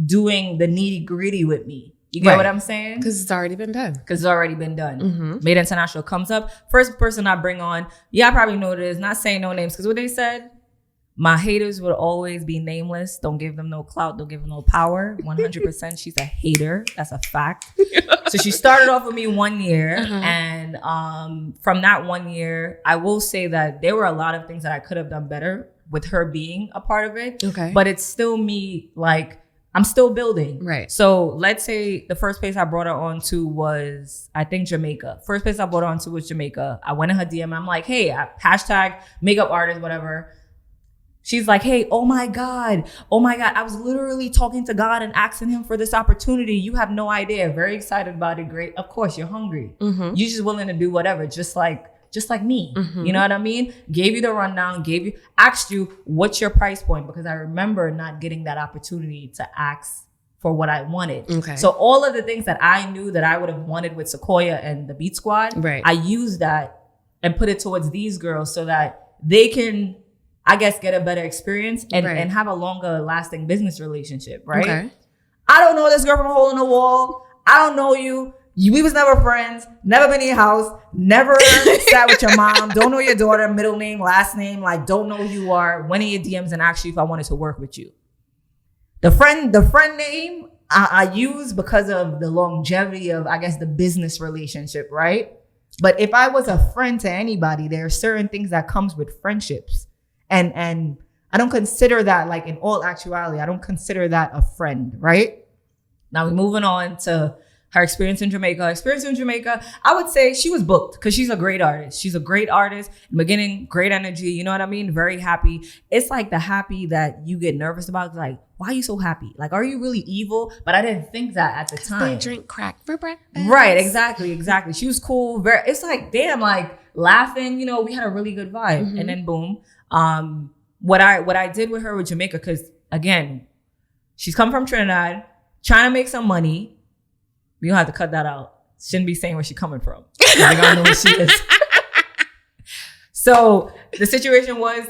doing the nitty gritty with me. You get what I'm saying? Because it's already been done. Made International comes up. First person I bring on, I probably know what it is. Not saying no names because what they said, my haters will always be nameless. Don't give them no clout. Don't give them no power. 100% she's a hater. That's a fact. So she started off with me 1 year. And from that 1 year, I will say that there were a lot of things that I could have done better with her being a part of it. Okay. But it's still me, like, I'm still building. Right. So let's say the first place I brought her on to was, I think, Jamaica. First place I brought her on to was Jamaica. I went in her DM. I'm like, hey, hashtag makeup artist, whatever. She's like, hey, oh my God. I was literally talking to God and asking him for this opportunity. You have no idea. Very excited about it. Great. Of course, you're hungry. You're just willing to do whatever. Just like me. You know what I mean? Gave you the rundown, asked you, what's your price point? Because I remember not getting that opportunity to ask for what I wanted. Okay. So all of the things that I knew that I would have wanted with Sequoia and the Beat Squad, I used that and put it towards these girls so that they can, I guess, get a better experience and have a longer lasting business relationship, right? Okay. I don't know this girl from a hole in the wall. I don't know you. We was never friends, never been in your house, never sat with your mom, don't know your daughter, middle name, last name, like don't know who you are, went in your DMs and asked you if I wanted to work with you. The friend name I use because of the longevity of, I guess, the business relationship, right? But if I was a friend to anybody, there are certain things that comes with friendships. And I don't consider that, like, in all actuality, I don't consider that a friend, right? Now we're moving on to her experience in Jamaica. I would say she was booked because she's a great artist. In the beginning, great energy. You know what I mean? Very happy. It's like the happy that you get nervous about. Like, why are you so happy? Like, are you really evil? But I didn't think that at the time. They drink crack for breakfast. Right. Exactly. She was cool. It's like, damn, like, laughing. You know, we had a really good vibe. Mm-hmm. And then boom. What I did with her with Jamaica, because again, she's come from Trinidad, trying to make some money. We don't have to cut that out. Shouldn't be saying where she's coming from. We don't know where she is. So the situation was,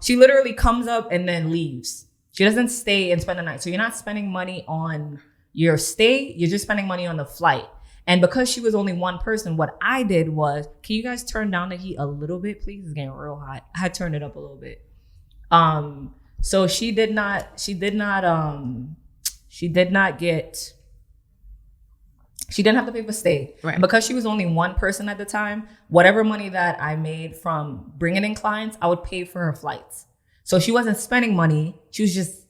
she literally comes up and then leaves. She doesn't stay and spend the night. So you're not spending money on your stay. You're just spending money on the flight. And because she was only one person, what I did was, can you guys turn down the heat a little bit, please? It's getting real hot. I had turned it up a little bit. So she did not get, she didn't have to pay for stay. Right. And because she was only one person at the time, whatever money that I made from bringing in clients, I would pay for her flights. So she wasn't spending money. She was just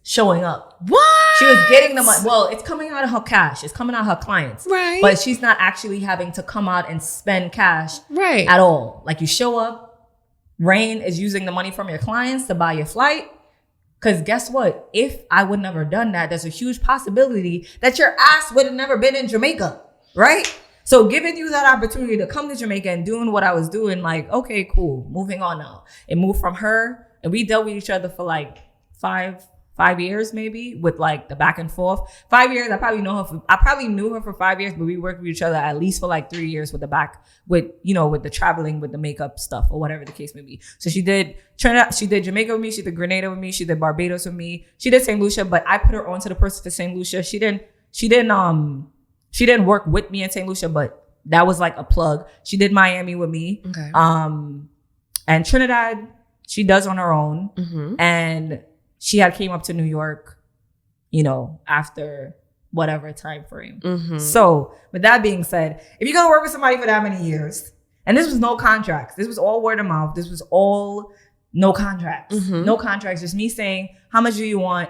showing up. What? She was getting the money. Well, it's coming out of her cash. It's coming out of her clients. Right. But she's not actually having to come out and spend cash right. at all. Like you show up, Rain is using the money from your clients to buy your flight. Because guess what? If I would never done that, there's a huge possibility that your ass would have never been in Jamaica, right? So giving you that opportunity to come to Jamaica and doing what I was doing, like, okay, cool, moving on now. It moved from her, and we dealt with each other for like five years maybe, with like the back and forth. 5 years, I probably knew her for 5 years, but we worked with each other at least for like 3 years with the traveling, with the makeup stuff or whatever the case may be. So she did Trinidad, she did Jamaica with me, she did Grenada with me, she did Barbados with me, she did St. Lucia, but I put her onto the person for St. Lucia. She didn't work with me in St. Lucia, but that was like a plug. She did Miami with me. Okay. And Trinidad, she does on her own. Mm-hmm. And she had came up to New York, you know, after whatever time frame. Mm-hmm. So with that being said, if you're going to work with somebody for that many years, and this was no contracts, this was all word of mouth, this was all no contracts, Mm-hmm. no contracts, just me saying, how much do you want?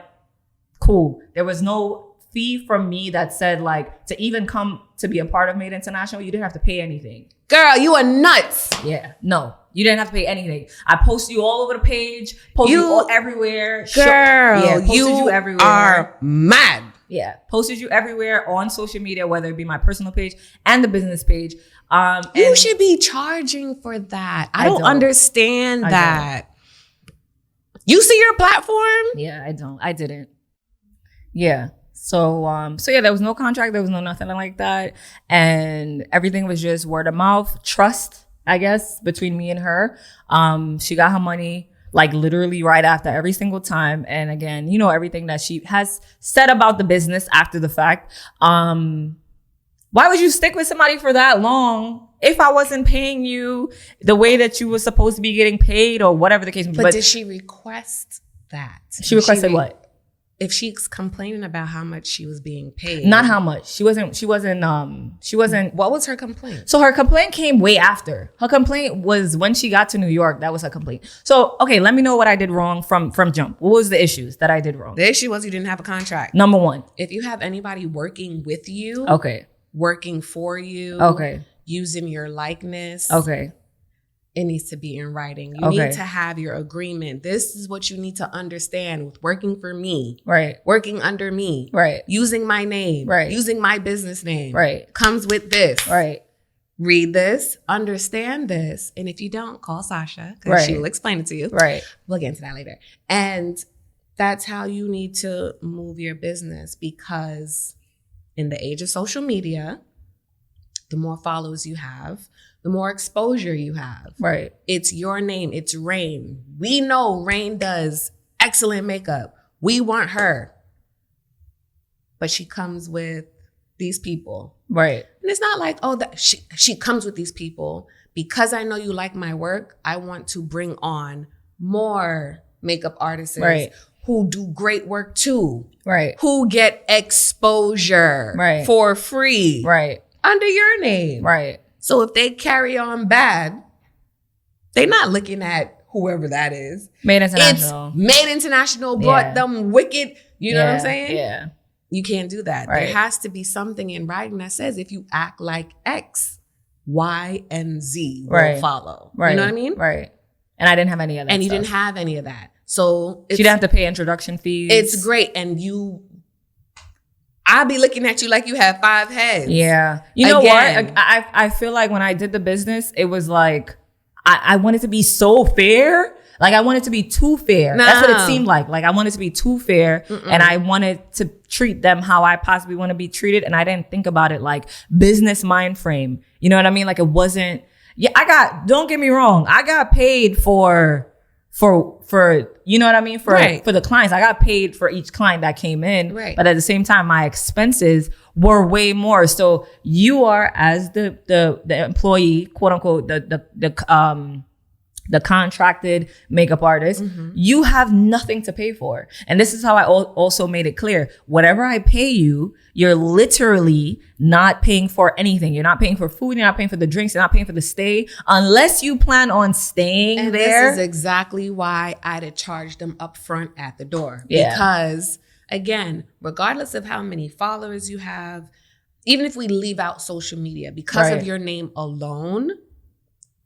Cool. There was no fee from me that said like, to even come to be a part of Made International, you didn't have to pay anything. Girl, you are nuts. Yeah, no. You didn't have to pay anything. I posted you all over the page, posted you all everywhere. Girl, posted you everywhere. Are mad. Yeah, posted you everywhere on social media, whether it be my personal page and the business page. You should be charging for that. I don't understand that. You see your platform? Yeah, I didn't. Yeah. So yeah, there was no contract. There was no nothing like that. And everything was just word of mouth, trust, I guess, between me and her. She got her money like literally right after every single time. And again, you know, everything that she has said about the business after the fact. Why would you stick with somebody for that long if I wasn't paying you the way that you were supposed to be getting paid or whatever the case may be? But did she request that? She requested what? If she's complaining about how much she was being paid. Not how much. She wasn't. What was her complaint? So her complaint came way after. Her complaint was when she got to New York. That was her complaint. So, okay, let me know what I did wrong from jump. What was the issues that I did wrong? The issue was you didn't have a contract. Number one. If you have anybody working with you. Okay. Working for you. Okay. Using your likeness. Okay. It needs to be in writing. You need to have your agreement. This is what you need to understand with working for me. Right. Working under me. Right. Using my name. Right. Using my business name. Right. Comes with this. Right. Read this. Understand this. And if you don't, call Sasha. Because she will explain it to you. Right. We'll get into that later. And that's how you need to move your business, because in the age of social media, the more followers you have, the more exposure you have. Right. It's your name. It's Rain. We know Rain does excellent makeup. We want her. But she comes with these people. Right. And it's not like, oh, she comes with these people. Because I know you like my work, I want to bring on more makeup artists who do great work too. Right. Who get exposure for free. Right. Under your name. Right. So if they carry on bad, they're not looking at whoever that is. Made International. It's Made International brought them wicked. You know what I'm saying? Yeah. You can't do that. Right. There has to be something in writing that says if you act like X, Y, and Z will follow. Right. You know what I mean? Right. And I didn't have any of that. And you didn't have any of that. So she didn't have to pay introduction fees. It's great. And I'll be looking at you like you have 5 heads. Yeah. You know what? I feel like when I did the business, it was like, I wanted to be so fair. Like I wanted to be too fair. No. That's what it seemed like. Like I wanted to be too fair. And I wanted to treat them how I possibly want to be treated. And I didn't think about it like business mind frame. You know what I mean? Like it wasn't, don't get me wrong. I got paid for, you know what I mean? For the clients. I got paid for each client that came in. Right. But at the same time, my expenses were way more. So you are, as the employee, quote unquote, the contracted makeup artist, you have nothing to pay for. And this is how I also made it clear. Whatever I pay you, you're literally not paying for anything. You're not paying for food. You're not paying for the drinks. You're not paying for the stay unless you plan on staying and there. This is exactly why I'd have charged them up front at the door. Yeah. Because again, regardless of how many followers you have, even if we leave out social media, because of your name alone,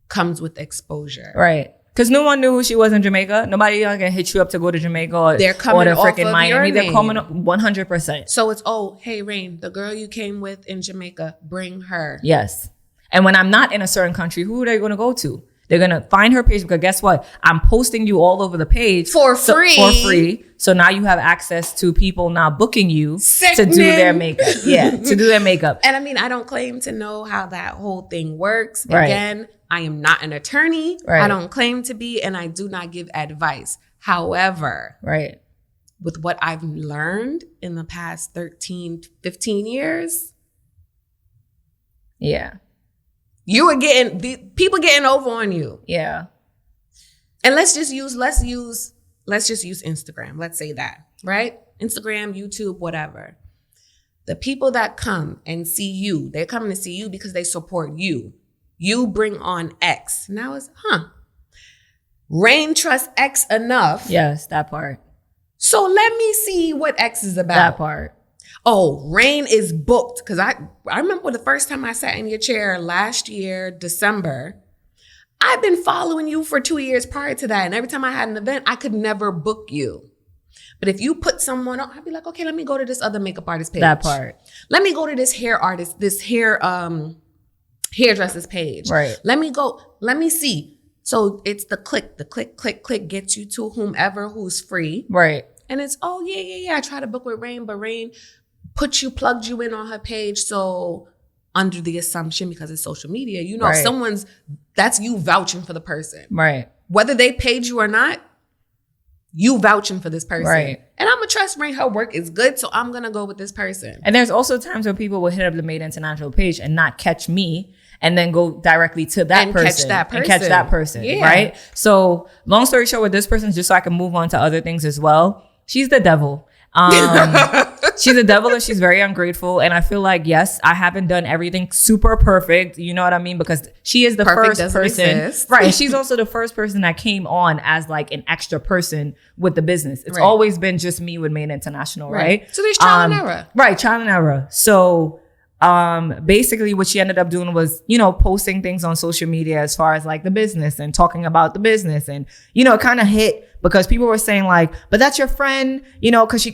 comes with exposure. Right. Because no one knew who she was in Jamaica. Nobody gonna hit you up to go to Jamaica or they're coming to freaking Miami. They're coming up 100%. So it's, hey, Rain, the girl you came with in Jamaica, bring her. Yes. And when I'm not in a certain country, who are they going to go to? They're going to find her page because guess what? I'm posting you all over the page. For free. So now you have access to people now booking you to do their makeup. Yeah, to do their makeup. And I mean, I don't claim to know how that whole thing works. Right. Again, I am not an attorney. Right. I don't claim to be, and I do not give advice. However, with what I've learned in the past 13, 15 years. Yeah. You were people getting over on you. Yeah. And let's just use Instagram. Let's say that, right? Instagram, YouTube, whatever. The people that come and see you, they're coming to see you because they support you. You bring on X. Now it's, Rain trusts X enough. Yes, that part. So let me see what X is about. That part. Oh, Rain is booked. Because I remember the first time I sat in your chair last year, December. I've been following you for 2 years prior to that. And every time I had an event, I could never book you. But if you put someone on, I'd be like, okay, let me go to this other makeup artist page. That part. Let me go to this hair artist, this hairdresser's page. Right. Let me see. So it's the click gets you to whomever who's free. Right. And it's, I try to book with Rain, but Rain plugged you in on her page. So under the assumption, because it's social media, that's you vouching for the person. Right. Whether they paid you or not, you vouching for this person. Right. And I'm going to trust Rain. Her work is good. So I'm going to go with this person. And there's also times when people will hit up the Made International page and not catch me and then go directly to that person. And catch that person. Yeah. Right. So long story short with this person, just so I can move on to other things as well. She's the devil. She's a devil and she's very ungrateful. And I feel like, yes, I haven't done everything super perfect. You know what I mean? Because she is the first person. Right. And she's also the first person that came on as like an extra person with the business. It's always been just me with Made International. Right. So there's trial and error. Right. Trial and error. So basically what she ended up doing was, posting things on social media as far as like the business and talking about the business. And, it kind of hit because people were saying like, but that's your friend, cause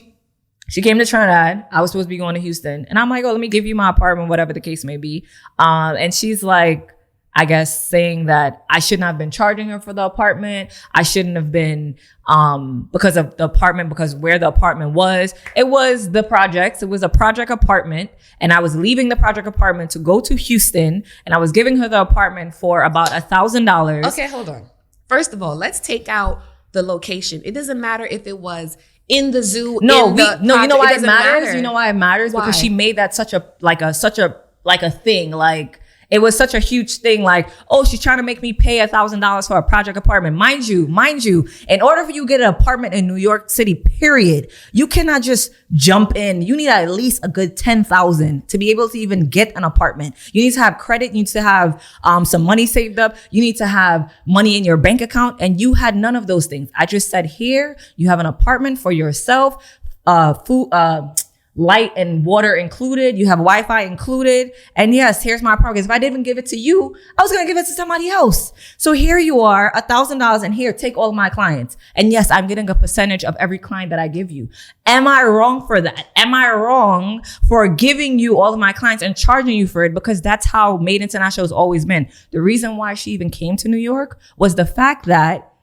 she came to Trinidad. I was supposed to be going to Houston. And I'm like, let me give you my apartment, whatever the case may be. And she's like, I guess saying that I shouldn't have been charging her for the apartment. I shouldn't have been, because of the apartment, because where the apartment was. It was the projects. It was a project apartment. And I was leaving the project apartment to go to Houston. And I was giving her the apartment for about $1,000. Okay, hold on. First of all, let's take out the location. It doesn't matter if it was in the zoo. You know why it matters? You know why it matters? Why? Because she made that such a thing. Like, it was such a huge thing. Like, she's trying to make me pay $1,000 for a project apartment. Mind you, in order for you to get an apartment in New York City, period, you cannot just jump in. You need at least a good $10,000 to be able to even get an apartment. You need to have credit. You need to have some money saved up. You need to have money in your bank account. And you had none of those things. I just said, here, you have an apartment for yourself, food, light and water included. You have Wi-Fi included. And yes, here's my apartment. If I didn't give it to you, I was going to give it to somebody else. So here you are, $1,000, and here, take all of my clients. And yes, I'm getting a percentage of every client that I give you. Am I wrong for that? Am I wrong for giving you all of my clients and charging you for it? Because that's how Made International has always been. The reason why she even came to New York was the fact that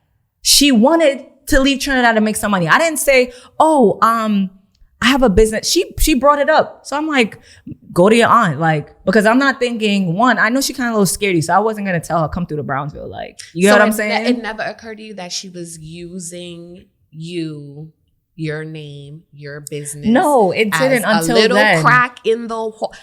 she wanted to leave Trinidad and make some money. I didn't say, I have a business. She brought it up. So I'm like, go to your aunt. Like, because I'm not thinking, one, I know she kind of a little scaredy. So I wasn't going to tell her, come through to Brownsville. Like, you know what I'm saying? It never occurred to you that she was using you, your name, your business. No, it didn't until a little then. crack in the whole.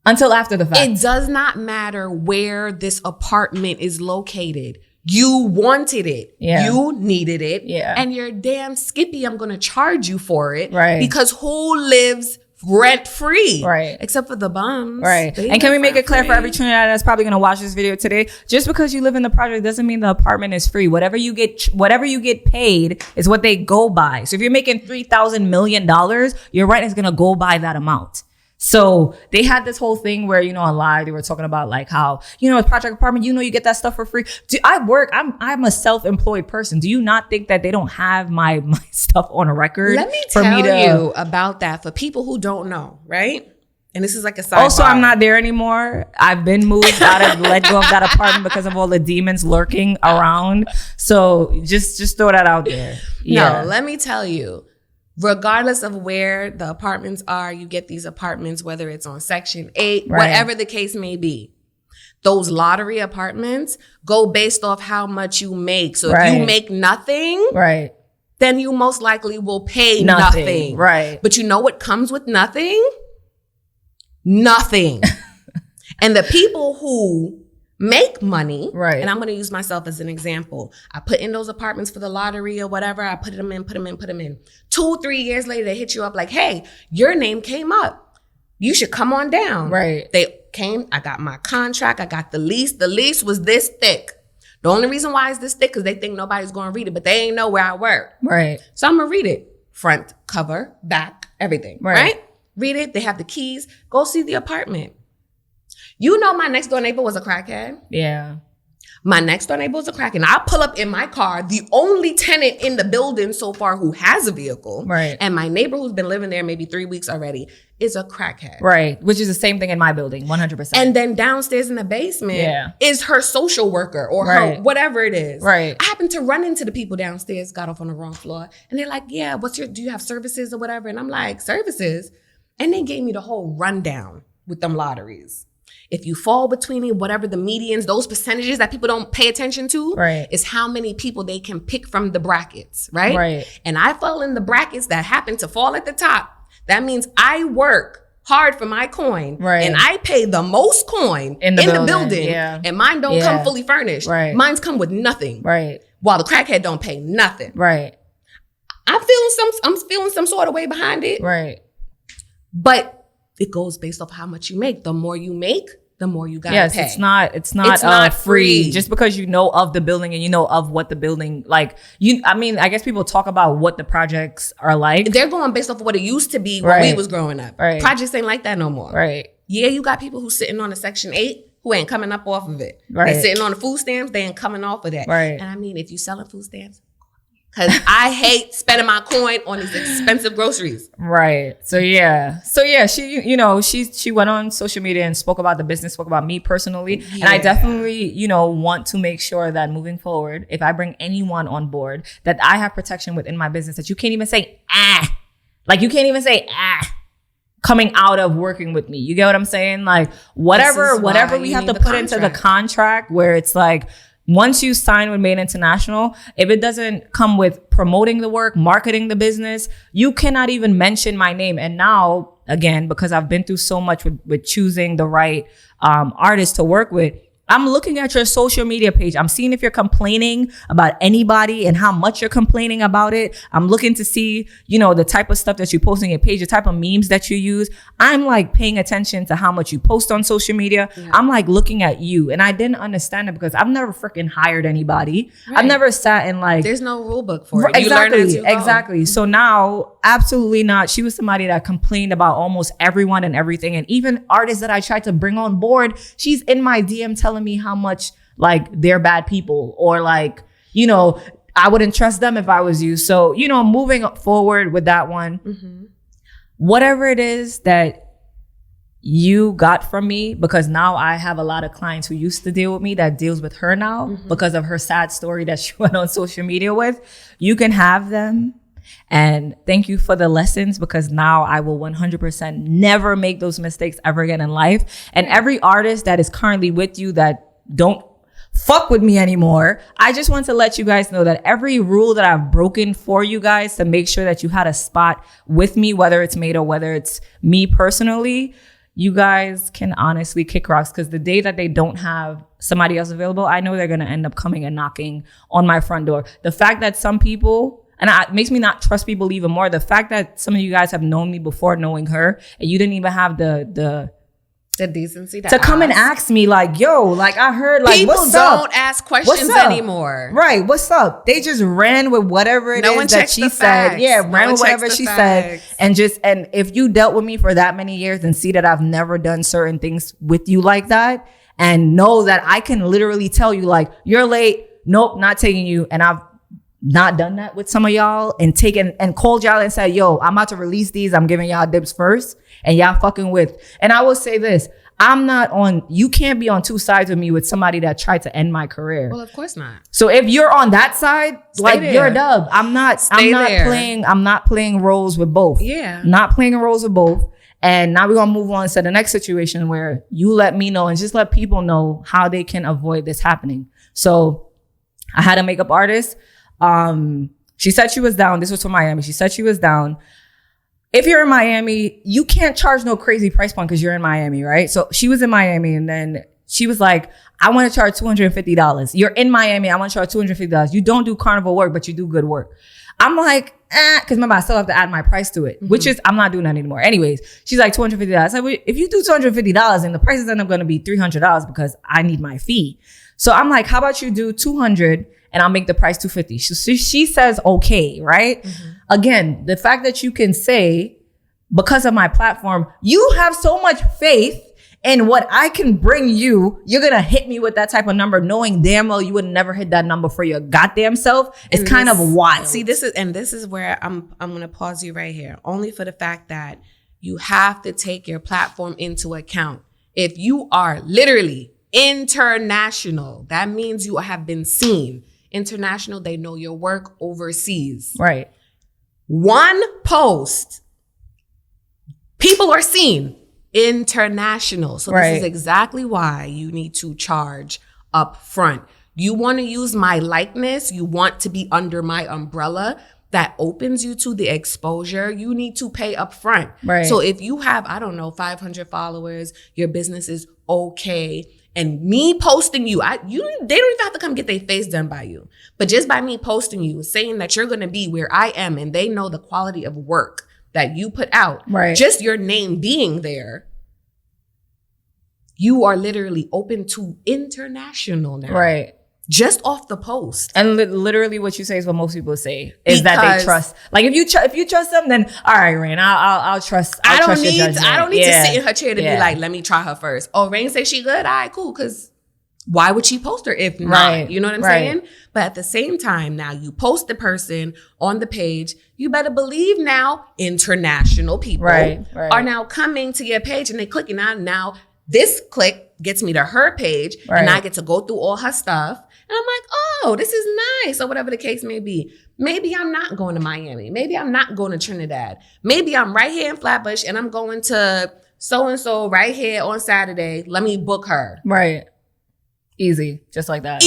Until after the fact. It does not matter where this apartment is located. You wanted it. Yeah. You needed it. Yeah. And you're damn skippy. I'm going to charge you for it. Right. Because who lives rent free? Right. Except for the bums. Right. And can we make it clear for every Trinidad that's probably going to watch this video today? Just because you live in the project doesn't mean the apartment is free. Whatever you get paid is what they go by. So if you're making $3,000 million, your rent is going to go by that amount. So they had this whole thing where, on live, they were talking about like how, a project apartment, you get that stuff for free. I'm a self-employed person. Do you not think that they don't have my stuff on a record? Let me tell you about that for people who don't know, right? And this is like a side Also, bar. I'm not there anymore. I've been moved let go of that apartment because of all the demons lurking around. So just throw that out there. Yeah. No, let me tell you. Regardless of where the apartments are, you get these apartments, whether it's on Section 8, right. Whatever the case may be. Those lottery apartments go based off how much you make. So right. if you make nothing, right, then you most likely will pay nothing. Right. But you know what comes with nothing? Nothing. And the people who make money, right? And I'm going to use myself as an example. I put in those apartments for the lottery or whatever. I put them in. 2-3 years later, they hit you up like, hey, your name came up. You should come on down. Right. They came. I got my contract. I got the lease. The lease was this thick. The only reason why it's this thick because they think nobody's going to read it, but they ain't know where I work. Right. So I'm going to read it. Front, cover, back, everything. Right? Read it. They have the keys. Go see the apartment. My next door neighbor was a crackhead. Yeah. My next door neighbor was a crackhead. I pull up in my car, the only tenant in the building so far who has a vehicle. Right. And my neighbor who's been living there maybe 3 weeks already is a crackhead. Right. Which is the same thing in my building, 100%. And then downstairs in the basement is her social worker or her whatever it is. Right. I happened to run into the people downstairs, got off on the wrong floor. And they're like, yeah, do you have services or whatever? And I'm like, services? And they gave me the whole rundown with them lotteries. If you fall between whatever the medians, those percentages that people don't pay attention to, is how many people they can pick from the brackets, right? Right. And I fell in the brackets that happen to fall at the top. That means I work hard for my coin, and I pay the most coin in the building, and mine don't come fully furnished. Right. Mine's come with nothing. Right. While the crackhead don't pay nothing. Right. I'm feeling some sort of way behind it. Right. But it goes based off how much you make. The more you make, the more you gotta pay. It's not free. Just because you know of the building and you know of what the building I guess people talk about what the projects are like. They're going based off of what it used to be when we was growing up. Right. Projects ain't like that no more. Right. Yeah, you got people who's sitting on a Section 8 who ain't coming up off of it. Right. They sitting on the food stamps, they ain't coming off of that. Right. And if you selling food stamps, because I hate spending my coin on these expensive groceries. Right. So yeah, she went on social media and spoke about the business, spoke about me personally. Yeah. And I definitely, want to make sure that moving forward, if I bring anyone on board, that I have protection within my business, that you can't even say, like you can't even say, coming out of working with me. You get what I'm saying? Like whatever we have to put into the contract where it's like, once you sign with Made International, if it doesn't come with promoting the work, marketing the business, you cannot even mention my name. And now, again, because I've been through so much with choosing the right artist to work with, I'm looking at your social media page. I'm seeing if you're complaining about anybody and how much you're complaining about it. I'm looking to see, the type of stuff that you post on your page, the type of memes that you use. I'm like paying attention to how much you post on social media. Yeah. I'm like looking at you. And I didn't understand it because I've never freaking hired anybody. Right. I've never sat and like... There's no rule book for it. Exactly. So now, absolutely not. She was somebody that complained about almost everyone and everything. And even artists that I tried to bring on board, she's in my DM telling me how much like they're bad people or like, I wouldn't trust them if I was you. So, moving forward with that one, whatever it is that you got from me, because now I have a lot of clients who used to deal with me that deals with her now because of her sad story that she went on social media with. You can have them. And thank you for the lessons, because now I will 100% never make those mistakes ever again in life. And every artist that is currently with you that don't fuck with me anymore, I just want to let you guys know that every rule that I've broken for you guys to make sure that you had a spot with me, whether it's Made or whether it's me personally, you guys can honestly kick rocks, because the day that they don't have somebody else available, I know they're going to end up coming and knocking on my front door. The fact that some people... And it makes me not trust people even more. The fact that some of you guys have known me before knowing her, and you didn't even have the decency to come and ask me like, yo, like I heard like, people what's up? Don't ask questions anymore. Right. What's up? They just ran with whatever it is that she said. Yeah, ran with whatever she said. And if you dealt with me for that many years and see that I've never done certain things with you like that, and know that I can literally tell you like, you're late. Nope, not taking you. And I've not done that with some of y'all and taken and called y'all and said, yo, I'm about to release these. I'm giving y'all dibs first and y'all fucking with. And I will say this, you can't be on two sides with me with somebody that tried to end my career. Well, of course not. So if you're on that side, you're a dub. I'm not playing roles with both. Yeah. Not playing roles with both. And now we're going to move on to the next situation where you let me know and just let people know how they can avoid this happening. So I had a makeup artist. She said she was down. This was from Miami. She said she was down. If you're in Miami, you can't charge no crazy price point because you're in Miami, right? So she was in Miami and then she was like, I want to charge $250. You're in Miami. I want to charge $250. You don't do carnival work, but you do good work. I'm like, because remember, I still have to add my price to it, which is, I'm not doing that anymore. Anyways, she's like $250. I said, well, if you do $250 and the prices end up going to be $300 because I need my fee. So I'm like, how about you do $200 and I'll make the price $250. She says, okay, right? Again, the fact that you can say, because of my platform, you have so much faith in what I can bring you, you're going to hit me with that type of number, knowing damn well you would never hit that number for your goddamn self. It's kind of wild. See, this is where I'm going to pause you right here, only for the fact that you have to take your platform into account. If you are literally international, that means you have been seen. International, they know your work overseas. Right. One post, people are seen. International. So this is exactly why you need to charge up front. You want to use my likeness. You want to be under my umbrella. That opens you to the exposure. You need to pay up front. Right. So if you have, 500 followers, your business is okay. And me posting you, they don't even have to come get their face done by you. But just by me posting you, saying that you're going to be where I am, and they know the quality of work that you put out, just your name being there, you are literally open to international now. Right. Just off the post. And literally what you say is what most people say, is that they trust. Like if you trust them, then all right, Rain, I'll trust. I don't need to sit in her chair to be like, let me try her first. Oh, Rain say she good. All right, cool. Because why would she post her if not? Right. You know what I'm saying? But at the same time, now you post the person on the page. You better believe now international people are now coming to your page and they clicking on. Now this click gets me to her page and I get to go through all her stuff. And I'm like, oh, this is nice, or whatever the case may be. Maybe I'm not going to Miami. Maybe I'm not going to Trinidad. Maybe I'm right here in Flatbush and I'm going to so-and-so right here on Saturday. Let me book her. Right. Easy. Just like that.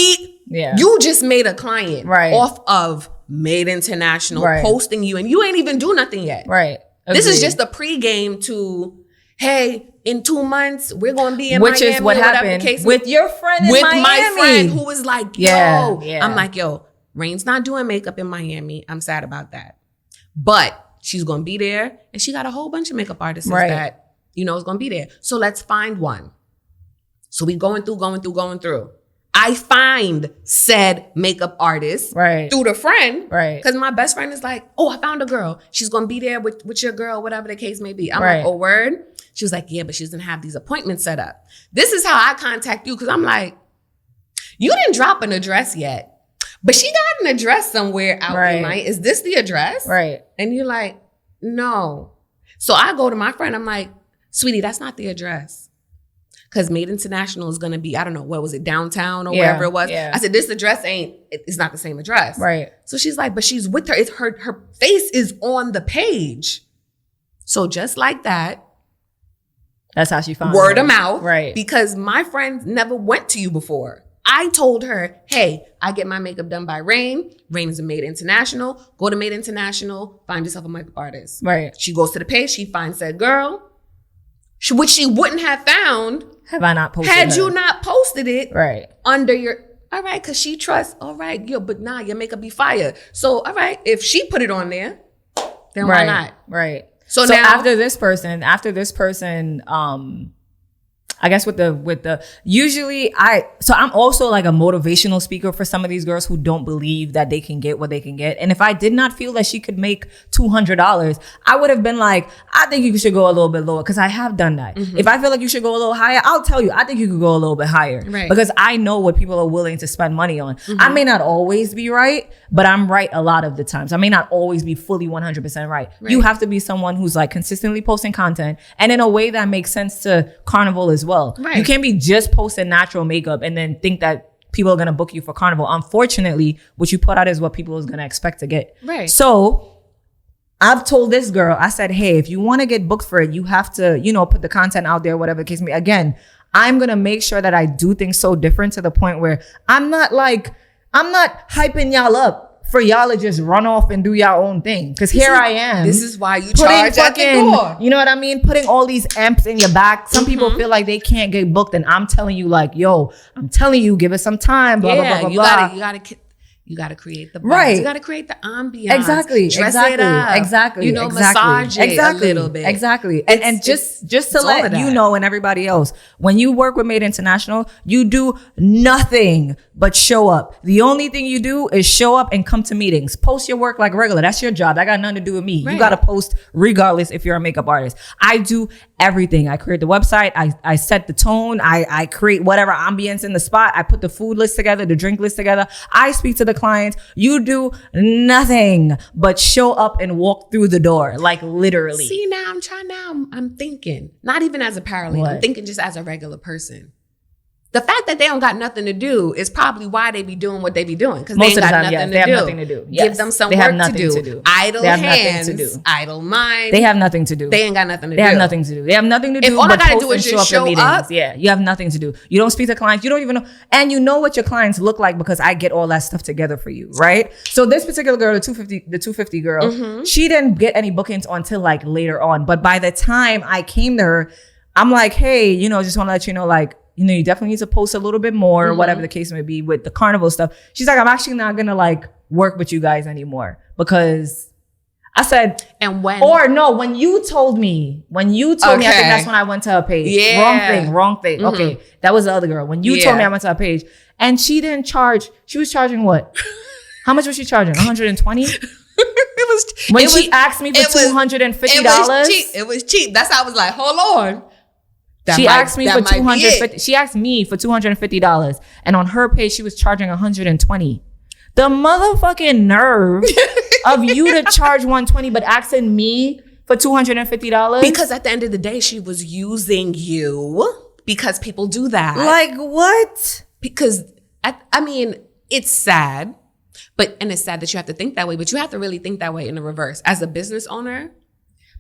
You just made a client off of Made International posting you, and you ain't even do nothing yet. Right. Agreed. This is just a pregame to, hey, in 2 months, we're going to be in Which Miami. is what happened with your friend in Miami. With my friend who was like, yo. Yeah. I'm like, yo, Rain's not doing makeup in Miami. I'm sad about that. But she's going to be there. And she got a whole bunch of makeup artists that, is going to be there. So let's find one. So we going through. I find said makeup artist through the friend. Right. Because my best friend is like, oh, I found a girl. She's going to be there with your girl, whatever the case may be. I'm like, oh, word? She was like, yeah, but she doesn't have these appointments set up. This is how I contact you because I'm like, you didn't drop an address yet, but she got an address somewhere out in Miami. Is this the address? Right. And you're like, no. So I go to my friend. I'm like, sweetie, that's not the address. Because Made International is going to be, I don't know, what was it, downtown or wherever it was. Yeah. I said, this address it's not the same address. Right. So she's like, but she's with her. It's her face is on the page. So just like that. That's how she found word of mouth. Right. Because my friend never went to you before. I told her, hey, I get my makeup done by Rain. Rain is a Made International. Go to Made International. Find yourself a makeup artist. Right. She goes to the page. She finds that girl. Which she wouldn't have found. Have I not posted Had you not posted it under your, all right, because she trusts, all right, but nah, your makeup be fire. So, all right, if she put it on there, then why not? Right. So now after this person, I guess usually I'm also like a motivational speaker for some of these girls who don't believe that they can get what they can get. And if I did not feel that she could make $200, I would have been like, I think you should go a little bit lower because I have done that. Mm-hmm. If I feel like you should go a little higher, I'll tell you, I think you could go a little bit higher because I know what people are willing to spend money on. Mm-hmm. I may not always be right, but I'm right a lot of the times. I may not always be fully 100% right. You have to be someone who's like consistently posting content and in a way that makes sense to Carnival as well. Right. You can't be just posting natural makeup and then think that people are going to book you for Carnival. Unfortunately, what you put out is what people is going to expect to get. Right. So I've told this girl, I said, hey, if you want to get booked for it, you have to, put the content out there, whatever the case may be. Again, I'm going to make sure that I do things so different to the point where I'm not hyping y'all up for y'all to just run off and do y'all own thing. Because here I am. This is why you charge at the door. You know what I mean? Putting all these amps in your back. Some people feel like they can't get booked. And I'm telling you like, yo, I'm telling you, give it some time. Blah, blah, blah, blah, blah. You got to create the vibes. You got to create the ambiance. Exactly. Dress it up. Exactly. Massage it a little bit. Exactly. And just to let you know and everybody else, when you work with Made International, you do nothing but show up. The only thing you do is show up and come to meetings. Post your work like regular. That's your job. That got nothing to do with me. Right. You got to post regardless if you're a makeup artist. I do everything. I create the website. I set the tone. I create whatever ambience in the spot. I put the food list together, the drink list together. I speak to the clients. You do nothing but show up and walk through the door, like literally. See, I'm thinking, not even as a paralegal, I'm thinking just as a regular person. The fact that they don't got nothing to do is probably why they be doing what they be doing. Because they ain't got nothing to do. Yes. Give them some work to do. Idle hands, idle mind. They have nothing to do. They ain't got nothing to do. They have nothing to do. They have nothing to do. If all I gotta do is just show up. Yeah, you have nothing to do. You don't speak to clients. You don't even know. And you know what your clients look like because I get all that stuff together for you, right? So this particular girl, the 250 girl, she didn't get any bookings until like later on. But by the time I came to her, I'm like, hey, just want to let you know, like, you definitely need to post a little bit more, whatever the case may be with the Carnival stuff. She's like, I'm actually not going to like work with you guys anymore because I said, and when you told me, I think that's when I went to her page. Yeah. Wrong thing. Mm-hmm. Okay. That was the other girl. When you told me I went to her page and she didn't charge, she was charging what? How much was she charging? 120? She asked me for $250. It was cheap. That's how I was like, hold on. She asked me for $250. She asked me for $250, and on her page she was charging $120. The motherfucking nerve of you to charge $120, but asking me for $250. Because at the end of the day, she was using you. Because people do that. Like what? Because it's sad, and it's sad that you have to think that way. But you have to really think that way in the reverse as a business owner.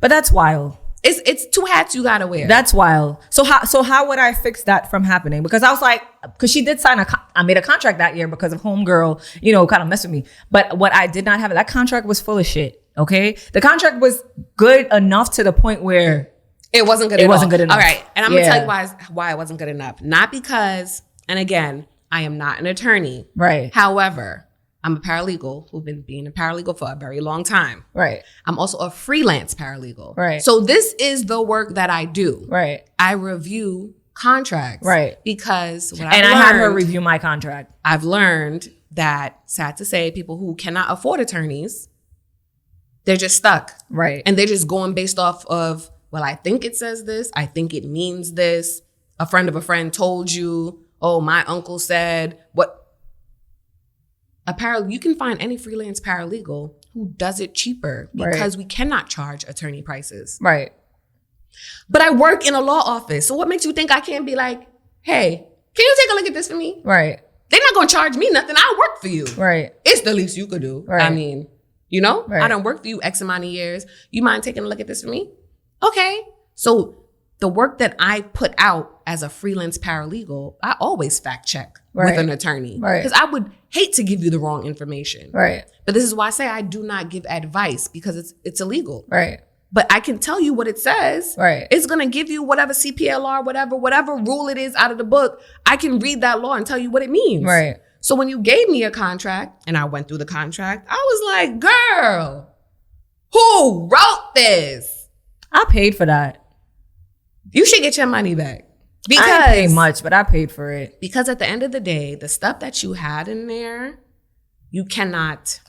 But that's wild. It's two hats you gotta wear. That's wild. So how would I fix that from happening? Because I was like, because she did sign I made a contract that year because of homegirl, kind of messed with me. But what I did not have, that contract was full of shit. Okay, the contract was good enough to the point where It wasn't good. It wasn't good enough. All right, and I'm gonna tell you why it wasn't good enough. Not because, and again, I am not an attorney. Right. However, I'm a paralegal who's been being a paralegal for a very long time. Right. I'm also a freelance paralegal. Right. So this is the work that I do. Right. I review contracts. Right. Because I had her review my contract. I've learned that, sad to say, people who cannot afford attorneys, they're just stuck. Right. And they're just going based off of, well, I think it says this. I think it means this. A friend of a friend told you. Oh, my uncle said what? You can find any freelance paralegal who does it cheaper because we cannot charge attorney prices. Right. But I work in a law office. So what makes you think I can't be like, hey, can you take a look at this for me? Right. They're not going to charge me nothing. I work for you. Right. It's the least you could do. Right. I mean, you know, right. I don't work for you X amount of years. You mind taking a look at this for me? Okay. So the work that I put out as a freelance paralegal, I always fact check with an attorney. Right. Because I would hate to give you the wrong information. Right. But this is why I say I do not give advice because it's illegal. Right. But I can tell you what it says. Right. It's going to give you whatever CPLR, whatever rule it is out of the book. I can read that law and tell you what it means. Right. So when you gave me a contract and I went through the contract, I was like, girl, who wrote this? I paid for that. You should get your money back. Because I didn't pay much, but I paid for it. Because at the end of the day, the stuff that you had in there, you cannot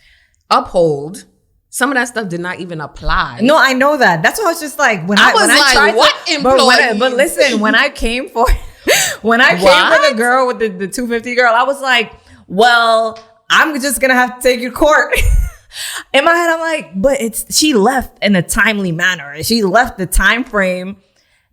uphold. Some of that stuff did not even apply. No, I know that. That's why I was just like, when I tried what employees? But listen, when I came for the girl with the 250 girl, I was like, well, I'm just gonna have to take you to court. In my head, I'm like, but she left in a timely manner. She left the time frame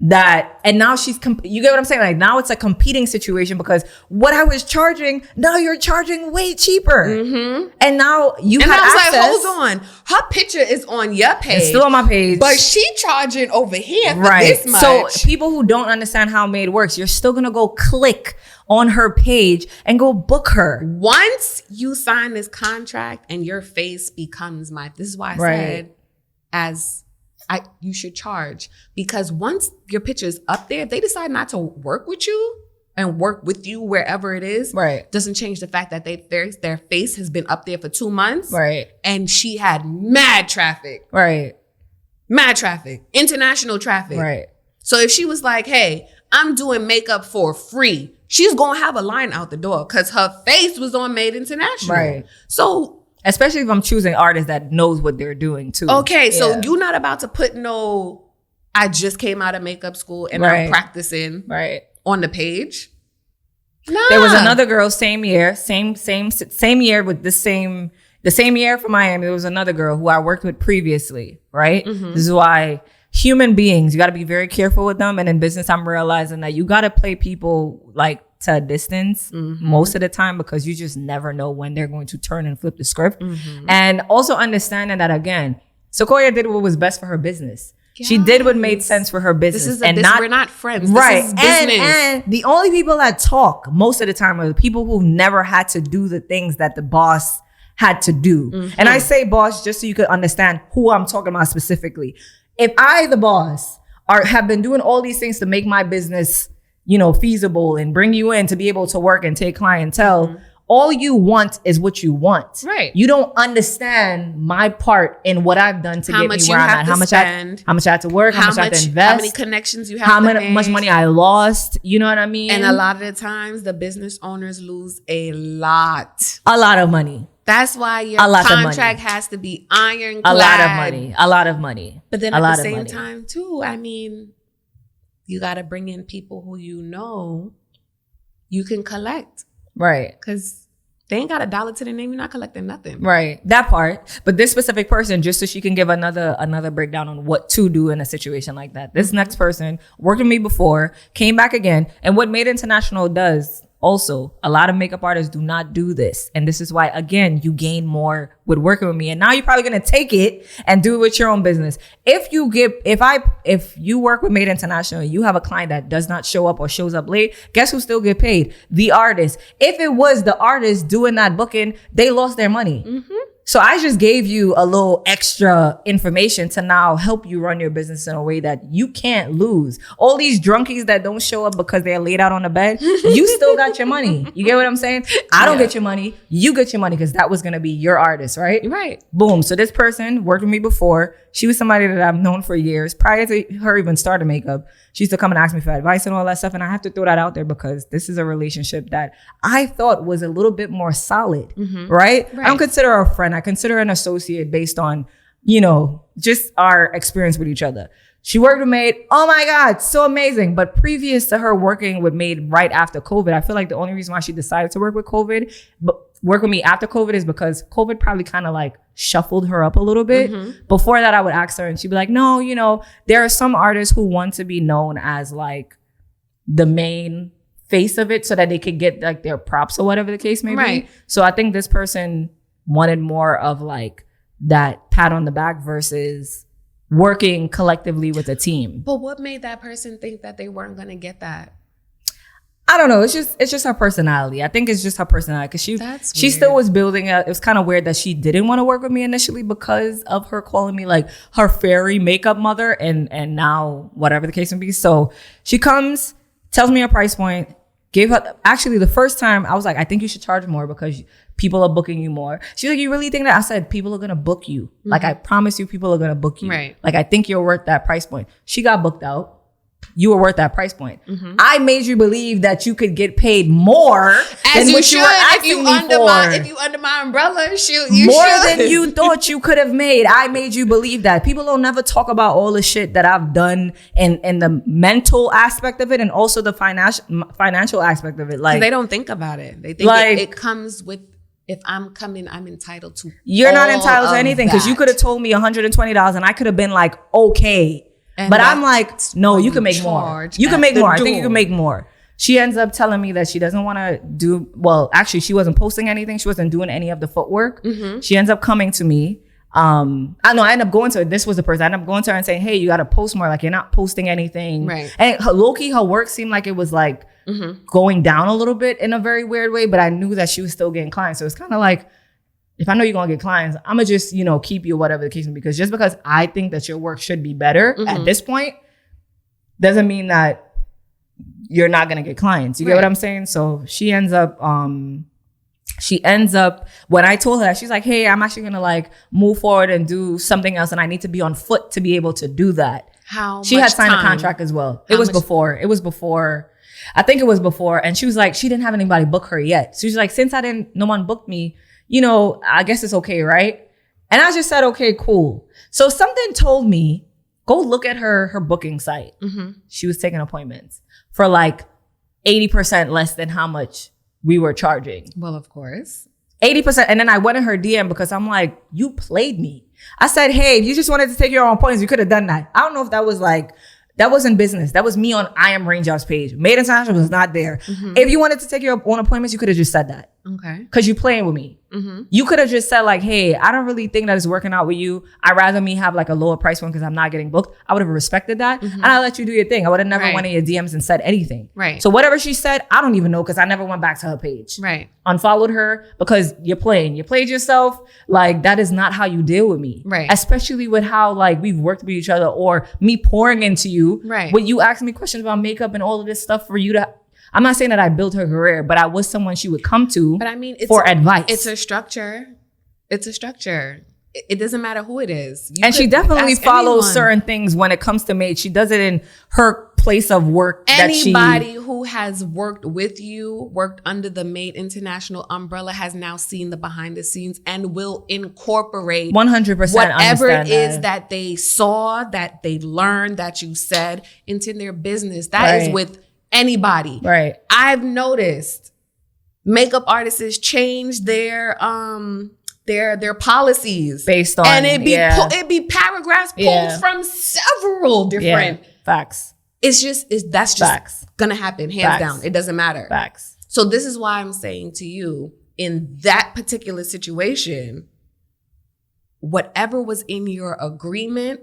that, and now you get what I'm saying? Like, now it's a competing situation because what I was charging, now you're charging way cheaper. Mm-hmm. And now you have access. Like, hold on. Her picture is on your page. It's still on my page. But she charging over here for this much. So people who don't understand how Made works, you're still going to go click on her page and go book her. Once you sign this contract and your face becomes this is why I said you should charge, because once your picture is up there, if they decide not to work with you and work with you wherever it is, doesn't change the fact that their face has been up there for 2 months, and she had mad traffic, international traffic, So if she was like, hey, I'm doing makeup for free, she's gonna have a line out the door because her face was on Made International, So especially if I'm choosing artists that knows what they're doing too. Okay, so you're not about to put I just came out of makeup school and I'm practicing on the page. Nah. There was another girl, same year, same year with the same year from Miami. There was another girl who I worked with previously, right? Mm-hmm. This is why human beings, you got to be very careful with them. And in business, I'm realizing that you got to play people like to a distance most of the time, because you just never know when they're going to turn and flip the script. Mm-hmm. And also understanding that, again, Sequoia did what was best for her business. Yes. She did what made sense for her business. We're not friends. Right. This is business. And the only people that talk most of the time are the people who never had to do the things that the boss had to do. Mm-hmm. And I say boss just so you could understand who I'm talking about specifically. If I, the boss, have been doing all these things to make my business, feasible and bring you in to be able to work and take clientele, all you want is what you want. Right. You don't understand my part in what I've done to get me where I'm at. How much I had to work, how much I had to invest. How many connections you have to make. How much money I lost. You know what I mean? And a lot of the times, the business owners lose a lot. A lot of money. That's why your contract has to be ironclad. A lot of money. But then at the same time, too, I mean, you got to bring in people who you can collect. Right. Because they ain't got $1 to their name. You're not collecting nothing. Right. That part. But this specific person, just so she can give another breakdown on what to do in a situation like that. This next person worked with me before, came back again. And what Made International does also, a lot of makeup artists do not do this. And this is why, again, you gain more with working with me. And now you're probably going to take it and do it with your own business. If you work with Made International, you have a client that does not show up or shows up late, guess who still get paid? The artist. If it was the artist doing that booking, they lost their money. Mm-hmm. So I just gave you a little extra information to now help you run your business in a way that you can't lose. All these drunkies that don't show up because they're laid out on the bed, you still got your money. You get what I'm saying? I don't get your money. You get your money because that was going to be your artist, right? Right. Boom. So this person worked with me before. She was somebody that I've known for years. Prior to her even starting makeup, she used to come and ask me for advice and all that stuff. And I have to throw that out there because this is a relationship that I thought was a little bit more solid, right? I don't consider her a friend. I consider her an associate based on, you know, just our experience with each other. She worked with Maid. Oh my God, so amazing. But previous to her working with Maid right after COVID, I feel like the only reason why she decided to work with work with me after COVID is because COVID probably kind of like shuffled her up a little bit. Before that, I would ask her and she'd be like, no, you know, there are some artists who want to be known as like the main face of it so that they could get like their props or whatever the case may be. So I think this person wanted more of like that pat on the back versus working collectively with a team. But what made that person think that they weren't going to get that? I don't know. It's just her personality. I think it's just her personality because she still was building it. It was kind of weird that she didn't want to work with me initially because of her calling me like her fairy makeup mother and now whatever the case may be. So she comes, tells me a price point, gave her actually the first time I was like, I think you should charge more because people are booking you more. She's like, you really think that? I said, people are going to book you. Like, I promise you, people are going to book you. Right. Like, I think you're worth that price point. She got booked out. You were worth that price point. I made you believe that you could get paid more as than what you were asking me for. If you under my umbrella, more should. than you thought you could have made. I made you believe that. People don't never talk about all the shit that I've done and the mental aspect of it and also the financial aspect of it. Like, they don't think about it. They think like, it comes with, if I'm coming, I'm entitled to. You're not entitled to anything because you could have told me $120 and I could have been like, okay. But I'm like, no, you can make more. You can make more. I think you can make more. She ends up telling me that she doesn't want to do, well, actually, she wasn't posting anything. She wasn't doing any of the footwork. She ends up coming to me. I end up going to her. This was the person. I ended up going to her and saying, hey, you got to post more. Like, you're not posting anything. Right. And low-key, her work seemed like it was like going down a little bit in a very weird way. But I knew that she was still getting clients. So it's kind of like, if I know you're going to get clients, I'm going to just, you know, keep you whatever the case may be. Because just because I think that your work should be better at this point doesn't mean that you're not going to get clients. You get what I'm saying? So she ends up, when I told her that, she's like, hey, I'm actually going to like move forward and do something else. And I need to be on foot to be able to do that. She had signed a contract as well. It was before. I think it was before. And she was like, she didn't have anybody book her yet. So she's like, since no one booked me, you know, I guess it's okay, right? And I just said, okay, cool. So something told me, go look at her booking site. She was taking appointments for like 80% less than how much we were charging. Well, of course. 80%. And then I went in her DM because I'm like, you played me. I said, hey, if you just wanted to take your own appointments, you could have done that. I don't know if that was like, that wasn't business. That was me on I Am Raindrop's page. Made International was not there. If you wanted to take your own appointments, you could have just said that. Okay. Because you playing with me. You could have just said like, hey, I don't really think that it's working out with you. I'd rather me have like a lower price one because I'm not getting booked. I would have respected that. And I let you do your thing. I would have never went in your DMs and said anything. Right. So whatever she said, I don't even know because I never went back to her page. Right. Unfollowed her because you're playing. You played yourself. Like, that is not how you deal with me. Right. Especially with how like we've worked with each other or me pouring into you. Right. When you ask me questions about makeup and all of this stuff for you to, I'm not saying that I built her career, but I was someone she would come to for advice. It's a structure. It's a structure. It doesn't matter who it is. And she definitely follows certain things when it comes to Maid. She does it in her place of work. Anybody who has worked with you, worked under the Maid International umbrella, has now seen the behind the scenes and will incorporate 100% whatever it is that they saw, that they learned, that you said into their business. That is with anybody. Right. I've noticed makeup artists change their policies based on, and it'd be paragraphs pulled from several different facts. That's just facts. Gonna happen hands down. It doesn't matter. Facts. So this is why I'm saying to you, in that particular situation, whatever was in your agreement,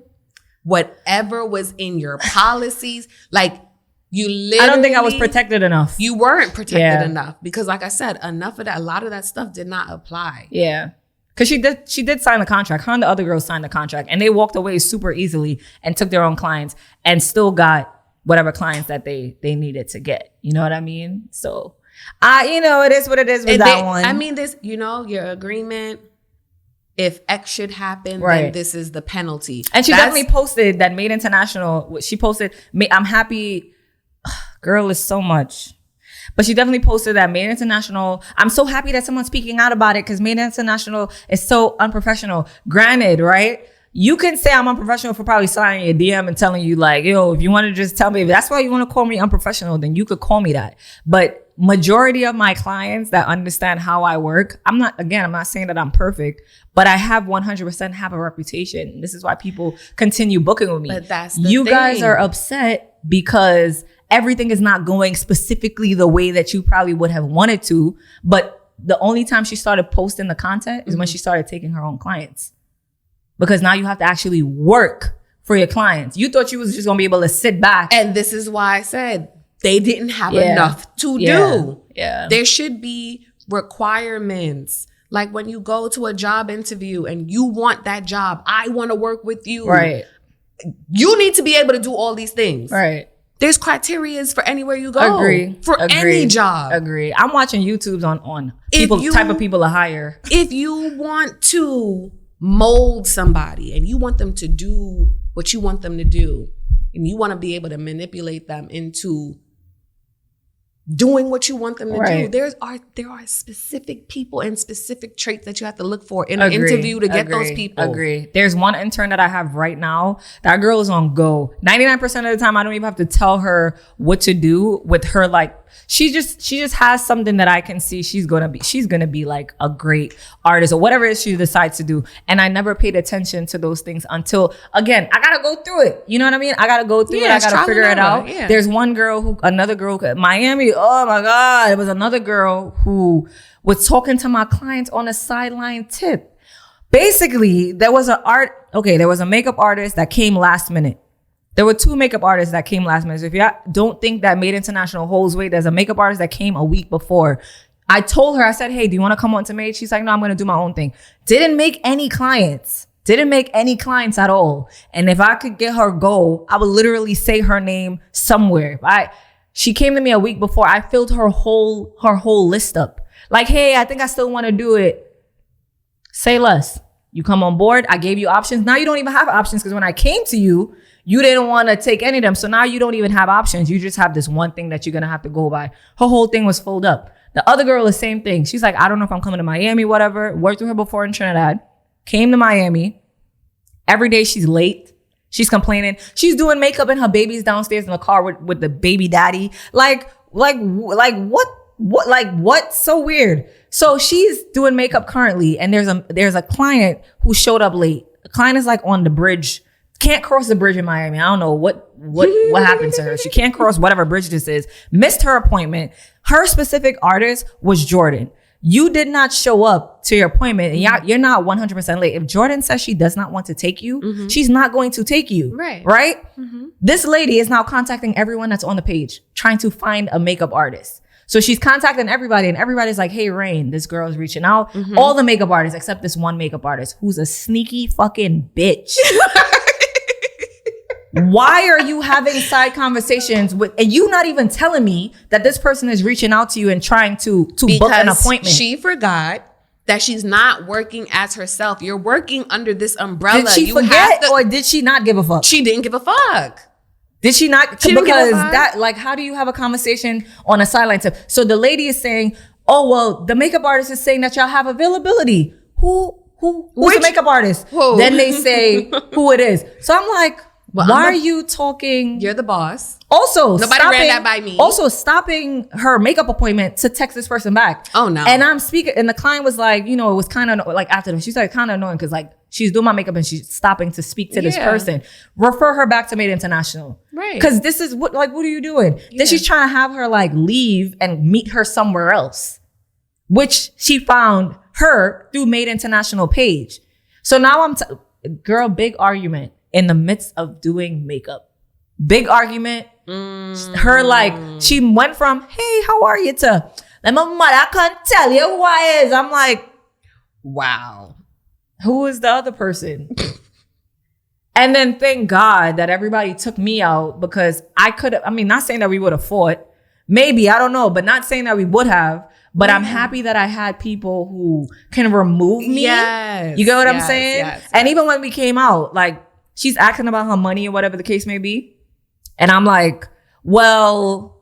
whatever was in your policies, like, you literally, I don't think I was protected enough. You weren't protected enough because, like I said, a lot of that stuff did not apply. Yeah. Because she did sign the contract. Her and the other girls signed the contract, and they walked away super easily and took their own clients and still got whatever clients that they needed to get. You know what I mean? So, it is what it is with that one. I mean, this, your agreement, if X should happen, then this is the penalty. And she definitely posted that Made International. She posted, I'm happy. Girl is so much. But she definitely posted that Made International. I'm so happy that someone's speaking out about it because Made International is so unprofessional. Granted, right? You can say I'm unprofessional for probably sliding your DM and telling you like, yo, if you want to just tell me, if that's why you want to call me unprofessional, then you could call me that. But majority of my clients that understand how I work, I'm not saying that I'm perfect, but I have 100% have a reputation. This is why people continue booking with me. But that's the you thing. Guys are upset because everything is not going specifically the way that you probably would have wanted to. But the only time she started posting the content is when she started taking her own clients. Because now you have to actually work for your clients. You thought you was just going to be able to sit back. And this is why I said they didn't have enough to do. Yeah. There should be requirements. Like when you go to a job interview and you want that job, I want to work with you. Right. You need to be able to do all these things. Right. There's criterias for anywhere you go. Agree. Any job. Agree. I'm watching YouTubes on people, type of people to hire. If you want to mold somebody and you want them to do what you want them to do, and you want to be able to manipulate them into doing what you want them to do, there are specific people and specific traits that you have to look for in an interview to get those people. Agree. There's one intern that I have right now. That girl is on go. 99% of the time, I don't even have to tell her what to do with her. Like, she just has something that I can see she's gonna be like a great artist or whatever it is she decides to do. And I never paid attention to those things until, again, I gotta go through it. You know what I mean? I gotta go through it. I gotta figure it out. Yeah. There's another girl, Miami. Oh my God. It was another girl who was talking to my clients on a sideline tip. Basically, there was a makeup artist that came last minute. There were 2 makeup artists that came last minute. So if you don't think that Made International holds weight, there's a makeup artist that came a week before. I told her, I said, hey, do you want to come on to Made? She's like, no, I'm going to do my own thing. Didn't make any clients at all. And if I could get her go, I would literally say her name somewhere. She came to me a week before. I filled her whole list up. Like, hey, I think I still want to do it. Say less. You come on board. I gave you options. Now you don't even have options because when I came to you, you didn't want to take any of them. So now you don't even have options. You just have this one thing that you're going to have to go by. Her whole thing was filled up. The other girl, the same thing. She's like, I don't know if I'm coming to Miami, whatever. Worked with her before in Trinidad. Came to Miami. Every day she's late. She's complaining. She's doing makeup and her baby's downstairs in the car with the baby daddy. Like what? So weird. So she's doing makeup currently. And there's a client who showed up late. The client is like on the bridge. Can't cross the bridge in Miami. I don't know what happened to her. She can't cross whatever bridge this is. Missed her appointment. Her specific artist was Jordan. You did not show up to your appointment and you're not 100% late. If Jordan says she does not want to take you, she's not going to take you. Right? Mm-hmm. This lady is now contacting everyone that's on the page, trying to find a makeup artist. So she's contacting everybody and everybody's like, hey, Rain, this girl is reaching out. Mm-hmm. All the makeup artists except this one makeup artist who's a sneaky fucking bitch. Why are you having side conversations and you not even telling me that this person is reaching out to you and trying to book an appointment? She forgot that she's not working as herself. You're working under this umbrella. Did she forget or did she not give a fuck? She didn't give a fuck. Did she not? Because that, like, how do you have a conversation on a sideline tip? So the lady is saying, oh, well, the makeup artist is saying that y'all have availability. Who's the makeup artist? Who? Then they say who it is. So I'm like, well, why are you talking? You're the boss. Also, nobody ran that by me. Also, stopping her makeup appointment to text this person back. Oh, no. And I'm speaking, and the client was like, it was kind of like after them. She's like kind of annoying because like she's doing my makeup and she's stopping to speak to this person. Refer her back to Made International. Right. Because this is what are you doing? Yeah. Then she's trying to have her like leave and meet her somewhere else, which she found her through Made International page. So now girl, big argument. In the midst of doing makeup. Big argument. Her like, she went from, hey, how are you to, my mother can't tell you who I is. I'm like, wow. Who is the other person? And then thank God that everybody took me out because I could have, I mean, not saying that we would have fought. Maybe, I don't know, but not saying that we would have. But I'm happy that I had people who can remove me. Yes. You get what I'm saying? Yes. And even when we came out, like, she's asking about her money or whatever the case may be. And I'm like, well,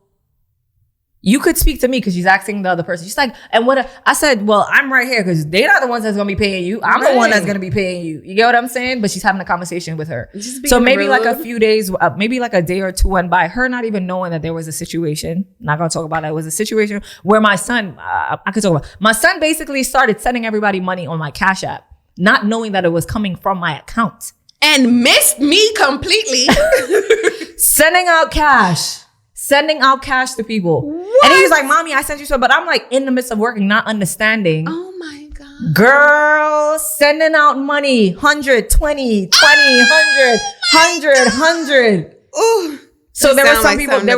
you could speak to me because she's asking the other person. She's like, and what? I said, well, I'm right here because they're not the ones that's going to be paying you. I'm the one that's going to be paying you. You get what I'm saying? But she's having a conversation with her. So maybe rude. Like a few days, maybe like a day or two went by, her not even knowing that there was a situation. Not going to talk about it. It was a situation where my son, I could talk about, my son basically started sending everybody money on my Cash App, not knowing that it was coming from my account. And missed me completely. Sending out cash to people. What? And he was like, Mommy, I sent you some, but I'm like in the midst of working, not understanding. Oh my God. Girl, sending out money, 100, 20, 100. Ooh. So there were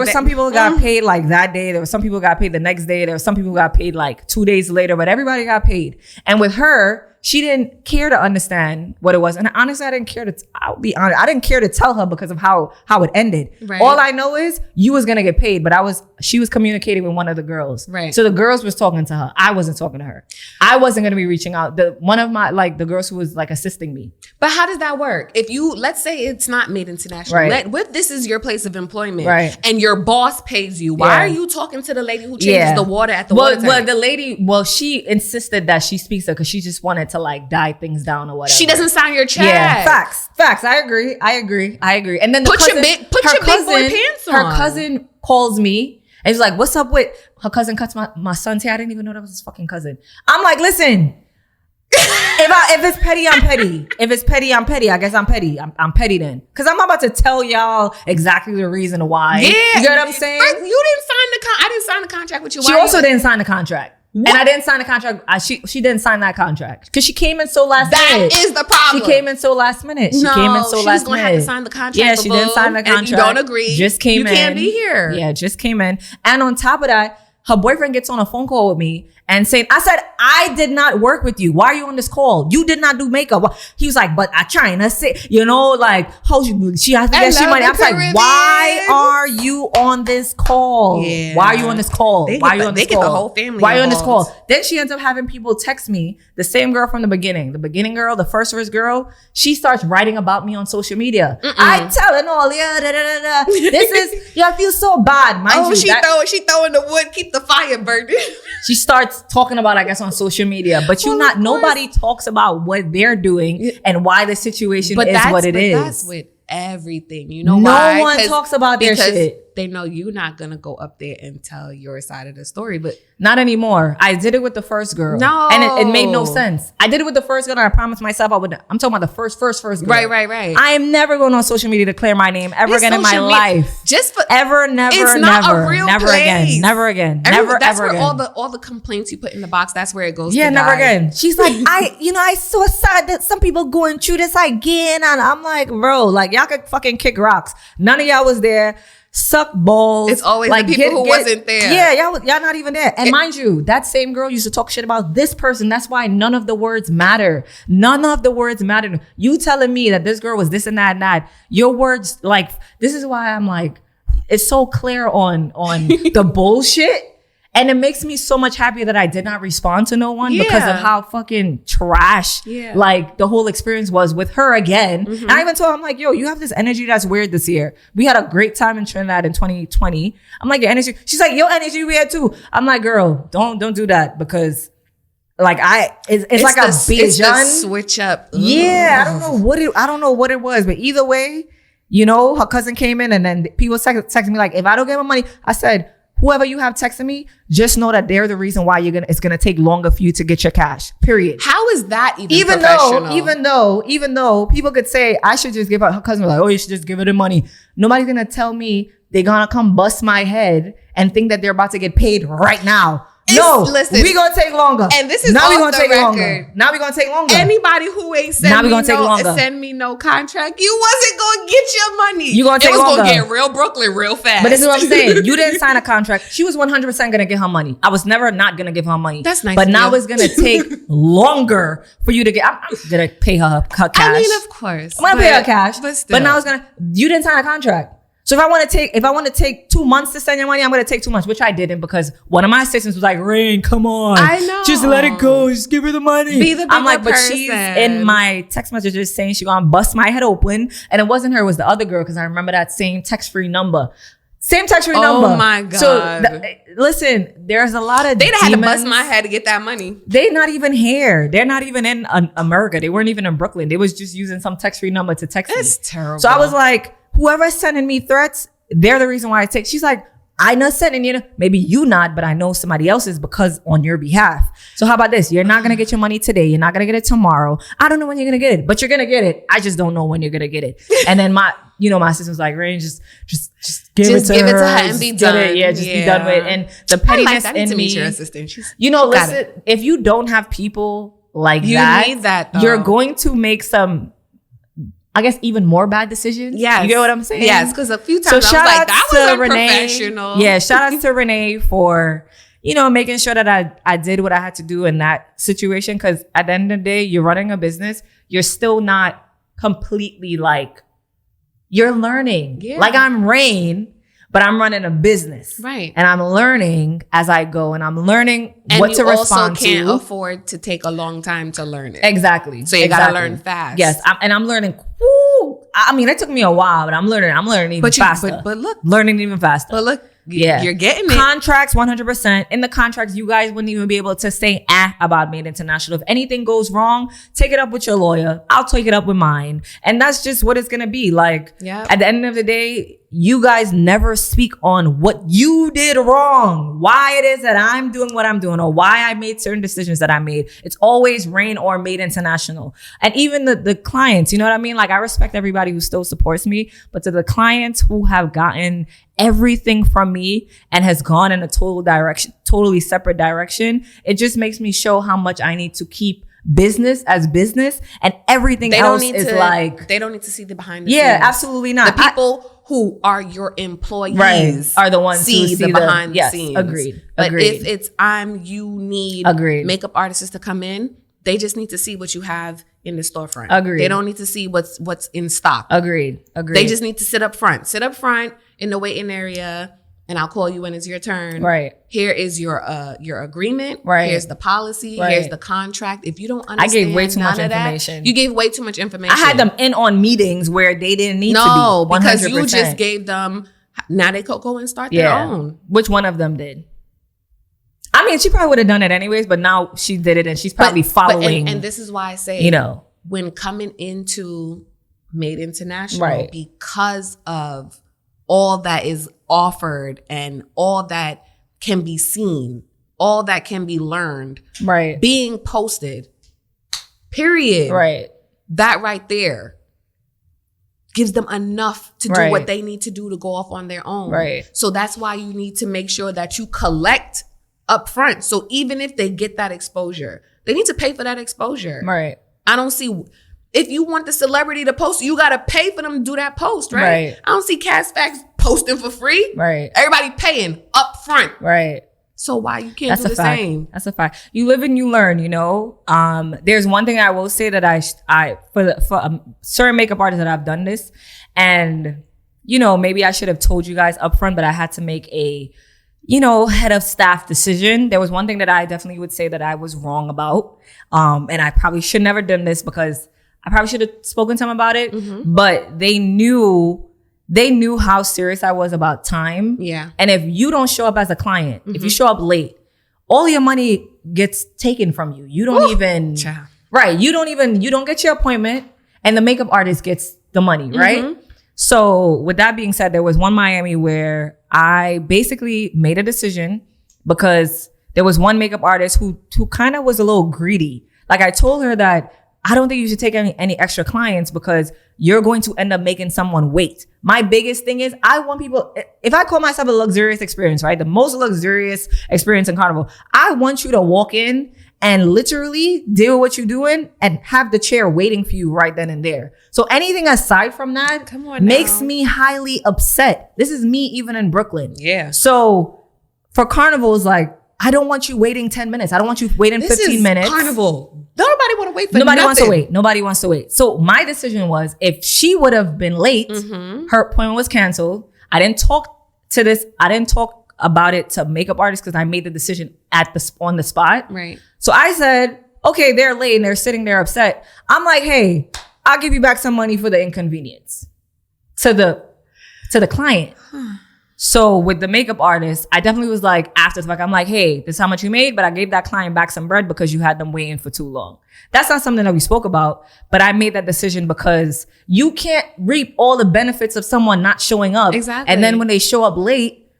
some people who got paid like that day. There were some people who got paid the next day. There were some people who got paid like 2 days later, but everybody got paid. And with her, she didn't care to understand what it was. And honestly, I didn't care to, I'll be honest, I didn't care to tell her because of how it ended. Right. All I know is you was going to get paid, but she was communicating with one of the girls. Right. So the girls was talking to her. I wasn't talking to her. I wasn't going to be reaching out. One of my, like the girls who was like assisting me. But how does that work? If you, let's say it's not Made International. Right. This is your place of employment. Right. And your boss pays you. Why are you talking to the lady who changes the water at the water tank? Well, the lady, she insisted that she speaks to her because she just wanted to like die things down or whatever. She doesn't sign your check. Yeah, facts. I agree. And then put your big boy pants on. Her cousin calls me and she's like, "What's up with her cousin cuts my son's hair?" I didn't even know that was his fucking cousin. I'm like, listen, if it's petty, I'm petty. If it's petty, I'm petty. I guess I'm petty. I'm petty then, because I'm about to tell y'all exactly the reason why. Yeah, you get what I'm saying? You didn't sign I didn't sign the contract with you. She also didn't sign the contract. What? And I didn't sign the contract. She didn't sign that contract because she came in so last minute. That is the problem. She came in so last minute. She was going to have to sign the contract. Yeah, she didn't sign the contract. And you don't agree. Just came in. You can't be here. Yeah, just came in. And on top of that, her boyfriend gets on a phone call with me and saying, I said, I did not work with you. Why are you on this call? You did not do makeup. He was like, but I trying to say, like, how she has to get she money. I was like, why are you on this call? Yeah. Why are you on this call? They get the whole family. Why are you on this call? Then she ends up having people text me, the same girl from the beginning girl, the first girl. She starts writing about me on social media. I telling all, this is, I feel so bad. Mind you, she throwing the wood, keep the fire burning. She starts talking about, I guess, on social media, but nobody talks about what they're doing and why the situation is what it is. That's with everything. You know why? No one talks about their shit. They know you're not going to go up there and tell your side of the story, but not anymore. I did it with the first girl. No. And it made no sense. I did it with the first girl and I promised myself I would. I'm talking about the first girl. Right. I am never going on social media to clear my name ever again in my life. Just for ever, never, it's never. Not a real never place. Again. Never again. Never that's ever where again. all the complaints you put in the box, that's where it goes. Yeah, to never die. again. She's like, I so sad that some people going through this again. And I'm like, bro, like y'all could fucking kick rocks. None of y'all was there. Suck balls. It's always like the people who wasn't there. Yeah, y'all not even there. And mind you, that same girl used to talk shit about this person. That's why none of the words matter. None of the words matter. You telling me that this girl was this and that and that. Your words, like, this is why I'm like, it's so clear on the bullshit. And it makes me so much happy that I did not respond to no one because of how fucking trash like the whole experience was with her again. Mm-hmm. And I even told her, I'm like, yo, you have this energy that's weird this year. We had a great time in Trinidad in 2020. I'm like, your energy. She's like, your energy weird too. I'm like, girl, don't do that because like it's like a Bijan switch up. Yeah, I don't know what it was, but either way, her cousin came in and then people texting me like, if I don't get my money, I said, whoever you have texting me, just know that they're the reason why it's gonna take longer for you to get your cash. Period. How is that even professional? Even though people could say I should just give her cousin like, oh, you should just give her the money. Nobody's gonna tell me they're gonna come bust my head and think that they're about to get paid right now. No, listen, we gonna take longer. And this is now off we gonna the take record. longer. Now we gonna take longer. Anybody who ain't Now we gonna take longer. send me no contract, you wasn't gonna get your money. You gonna take longer. It was gonna get real Brooklyn real fast. But this is what I'm saying. You didn't sign a contract. She was 100% gonna get her money. I was never not gonna give her money. That's nice. But now it's gonna take longer for you to get. I'm gonna pay her cash. I mean, of course, I'm gonna pay her cash. But now it's gonna. You didn't sign a contract. So if I want to take 2 months to send your money, I'm going to take 2 months, which I didn't because one of my assistants was like, Rain, come on. I know. Just let it go. Just give her the money. Be the I'm like, bigger but person. she's in my text messages saying she going to bust my head open. And it wasn't her, it was the other girl because I remember that same text-free number. Same text-free number. Oh my God. So listen, there's a lot of They'd have had to demons. bust my head to get that money. They're not even here. They're not even in America. They weren't even in Brooklyn. They was just using some text-free number to text me. That's terrible. So I was like, whoever's sending me threats, they're the reason why I take. She's like, I not sending you. Maybe you not, but I know somebody else is because on your behalf. So how about this? You're not going to get your money today. You're not going to get it tomorrow. I don't know when you're going to get it, but you're going to get it. I just don't know when you're going to get it. And then my sister was like, Rain, just give it to her and be done. Yeah, just be done with it. And the pettiness I need in to me. meet your assistant. Listen, if you don't have people like you that, need that, though. you're going to make some, I guess, even more bad decisions. Yes. You get what I'm saying? Yes, because a few times I was like, that was unprofessional. Yeah, shout out to Renee for, making sure that I did what I had to do in that situation. Because at the end of the day, you're running a business. You're still not completely you're learning. Yeah. Like I'm Rain, but I'm running a business. Right. And I'm learning as I go. And I'm learning what to respond to. And you also can't afford to take a long time to learn it. Exactly. So you gotta learn fast. Yes. I'm learning. Woo, I mean, it took me a while, but I'm learning even faster. But look. Learning even faster. But look. Yeah. You're getting it. Contracts, 100%. In the contracts, you guys wouldn't even be able to say about Made International. If anything goes wrong, take it up with your lawyer. I'll take it up with mine. And that's just what it's going to be. At the end of the day, you guys never speak on what you did wrong, why it is that I'm doing what I'm doing, or why I made certain decisions that I made. It's always Rain or Made International. And even the clients, you know what I mean? I respect everybody who still supports me, but to the clients who have gotten everything from me and has gone in a totally separate direction, it just makes me show how much I need to keep business as business, and everything else is they don't need to see the behind the scenes. Yeah, absolutely not. The people who are your employees are the ones who see the behind the scenes. Agreed. But if it's you need makeup artists to come in, they just need to see what you have in the storefront. Agreed. They don't need to see what's in stock. Agreed. They just need to sit up front in the waiting area, and I'll call you when it's your turn. Right. Here is your agreement. Right. Here's the policy. Right. Here's the contract. If you don't understand, I gave way too much information. You gave way too much information. I had them in on meetings where they didn't need to be. No, 100%. because you just gave them. Now they could go and start their own. Which one of them did? I mean, she probably would have done it anyways, but now she did it, and she's probably following. And this is why I say, when coming into Made International, because of all that is offered and all that can be seen, all that can be learned, being posted, period. That right there gives them enough to do what they need to do to go off on their own. So that's why you need to make sure that you collect up front. So even if they get that exposure, they need to pay for that exposure. I don't see, if you want the celebrity to post, you got to pay for them to do that post, right? I don't see Cass Facts posting for free. Everybody paying up front. So why you can't do the same? That's a fact. You live and you learn, There's one thing I will say that I for certain makeup artists that I've done this, and, maybe I should have told you guys up front, but I had to make a, head of staff decision. There was one thing that I definitely would say that I was wrong about. And I probably should never done this because I probably should have spoken to them about it, but they knew how serious I was about time. And if you don't show up as a client, if you show up late, all your money gets taken from you. You don't even, you don't get your appointment, and the makeup artist gets the money, right? So with that being said, there was one Miami where I basically made a decision because there was one makeup artist who kind of was a little greedy. I told her that I don't think you should take any extra clients because you're going to end up making someone wait. My biggest thing is I want people, if I call myself a luxurious experience, right? The most luxurious experience in Carnival, I want you to walk in and literally deal with what you're doing and have the chair waiting for you right then and there. So anything aside from that makes me highly upset. This is me even in Brooklyn. Yeah. So for Carnival, like, I don't want you waiting 10 minutes. I don't want you waiting 15 minutes. Carnival. Nobody want to wait for Nobody wants to wait. Nobody wants to wait. So my decision was if she would have been late, her appointment was canceled. I didn't talk about it to makeup artists because I made the decision on the spot. Right. So I said, okay, they're late and they're sitting there upset. I'm like, hey, I'll give you back some money for the inconvenience to the client. So with the makeup artist, I definitely was like, after the fact, I'm like, hey, this is how much you made, but I gave that client back some bread because you had them waiting for too long. That's not something that we spoke about, but I made that decision because you can't reap all the benefits of someone not showing up. Exactly. And then when they show up late,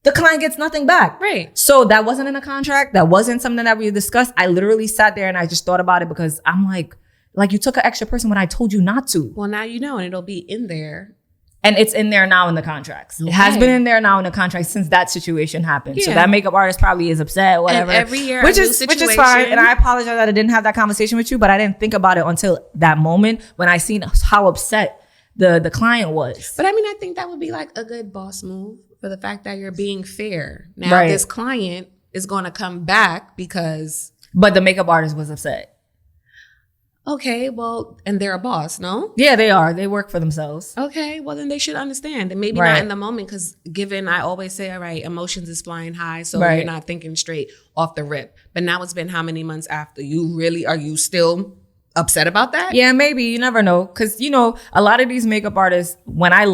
the client gets nothing back. Right. So that wasn't in a contract. That wasn't something that we discussed. I literally sat there and I just thought about it because I'm like you took an extra person when I told you not to. Well, now you know, and it'll be in there. And it's in there now in the contracts. Okay. It has been in there now in the contract since that situation happened. Yeah. So that makeup artist probably is upset, whatever. And every year, which is fine. And I apologize that I didn't have that conversation with you, but I didn't think about it until that moment when I seen how upset the client was. But I mean, I think that would be like a good boss move for the fact that you're being fair. Now this client is going to come back because. But the makeup artist was upset. Okay, well, and they're a boss, no? Yeah, they are. They work for themselves. Okay, well, then they should understand. And maybe not in the moment because given, I always say, all right, emotions is flying high. So you're not thinking straight off the rip. But now it's been how many months after? Are you still upset about that? Yeah, maybe. You never know. Because, a lot of these makeup artists, when I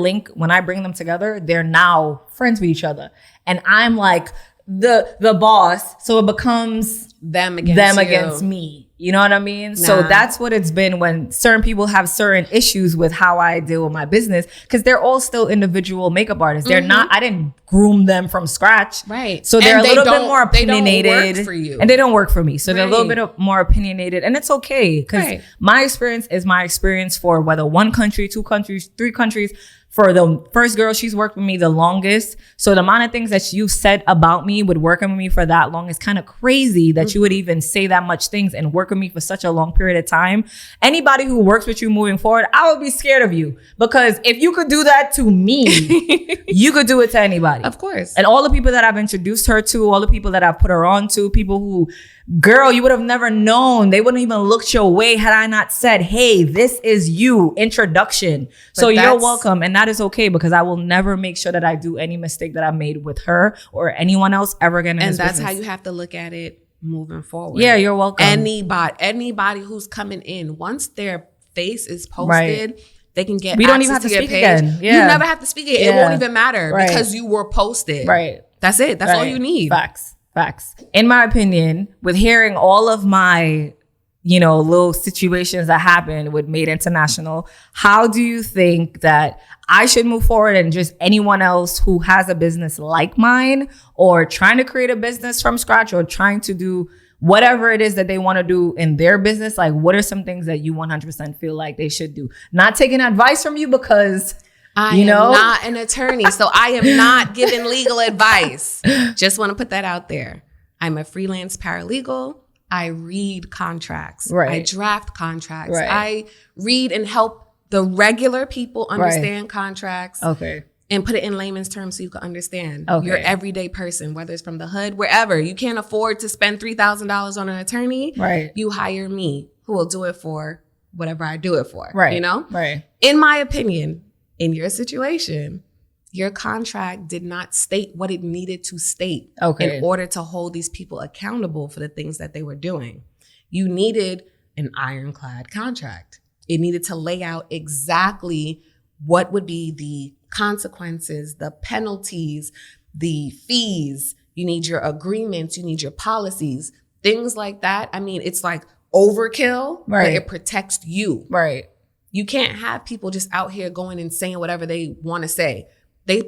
bring them together, they're now friends with each other. And I'm like the boss. So it becomes them against me. You know what I mean? Nah. So that's what it's been when certain people have certain issues with how I deal with my business because they're all still individual makeup artists. They're not, I didn't groom them from scratch. Right. So they're a little bit more opinionated. They don't work for you. And they don't work for me. So they're a little bit more opinionated. And it's okay because my experience is my experience for whether 1 country, 2 countries, 3 countries. For the first girl, she's worked with me the longest. So the amount of things that you said about me with working with me for that long is kind of crazy that you would even say that much things and work with me for such a long period of time. Anybody who works with you moving forward, I would be scared of you because if you could do that to me, you could do it to anybody. Of course. And all the people that I've introduced her to, all the people that I've put her on to, people who, girl, you would have never known. They wouldn't even looked your way had I not said, hey, this is you, introduction. So you're welcome. And that is okay because I will never make sure that I do any mistake that I made with her or anyone else ever again in this business. And that's how you have to look at it moving forward. Yeah, you're welcome. Anybody who's coming in, once their face is posted, they can get we don't even have to speak again. Yeah. You never have to speak again. It won't even matter because you were posted. Right. That's it. That's all you need. Facts. In my opinion, with hearing all of my, little situations that happened with Made International, how do you think that I should move forward and just anyone else who has a business like mine or trying to create a business from scratch or trying to do whatever it is that they want to do in their business? Like, what are some things that you 100% feel like they should do? Not taking advice from you because... I am not an attorney, so I am not giving legal advice. Just want to put that out there. I'm a freelance paralegal. I read contracts. Right. I draft contracts. Right. I read and help the regular people understand contracts. Okay. And put it in layman's terms so you can understand. Okay. Your everyday person, whether it's from the hood, wherever. You can't afford to spend $3,000 on an attorney. Right. You hire me who will do it for whatever I do it for. Right. Right. In my opinion, in your situation, your contract did not state what it needed to state in order to hold these people accountable for the things that they were doing. You needed an ironclad contract. It needed to lay out exactly what would be the consequences, the penalties, the fees. You need your agreements. You need your policies, things like that. I mean, it's like overkill, but it protects you. Right. You can't have people just out here going and saying whatever they want to say.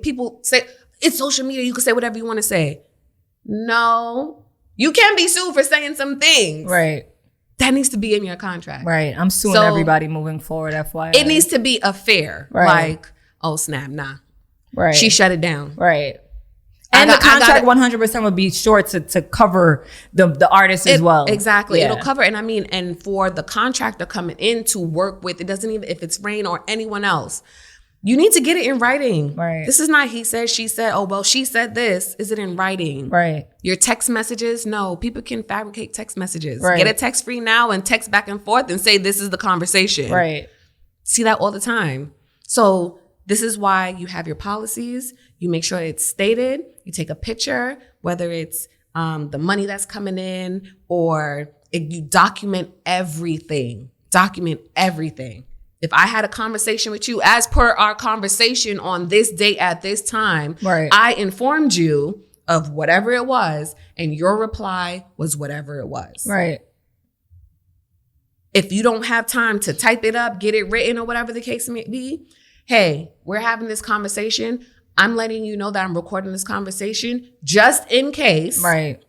People say, it's social media, you can say whatever you want to say. No. You can be sued for saying some things. Right. That needs to be in your contract. Right. I'm suing everybody moving forward, FYI. It needs to be a fair. Right. Like, oh, snap, nah. Right. She shut it down. Right. And the contract 100% would be short to cover the artist as well. Exactly. Yeah. It'll cover. And I mean, and for the contractor coming in to work with, it doesn't even, if it's Rain or anyone else, you need to get it in writing. Right. This is not he said, she said, oh, well, she said this. Is it in writing? Right. Your text messages? No, people can fabricate text messages. Right. Get a text free now and text back and forth and say, this is the conversation. Right. See that all the time. So this is why you have your policies. You make sure it's stated. You take a picture, whether it's the money that's coming in or you document everything. Document everything. If I had a conversation with you, as per our conversation on this date at this time, right. I informed you of whatever it was, and your reply was whatever it was. Right. If you don't have time to type it up, get it written, or whatever the case may be, hey, we're having this conversation. I'm letting you know that I'm recording this conversation just in case. Right.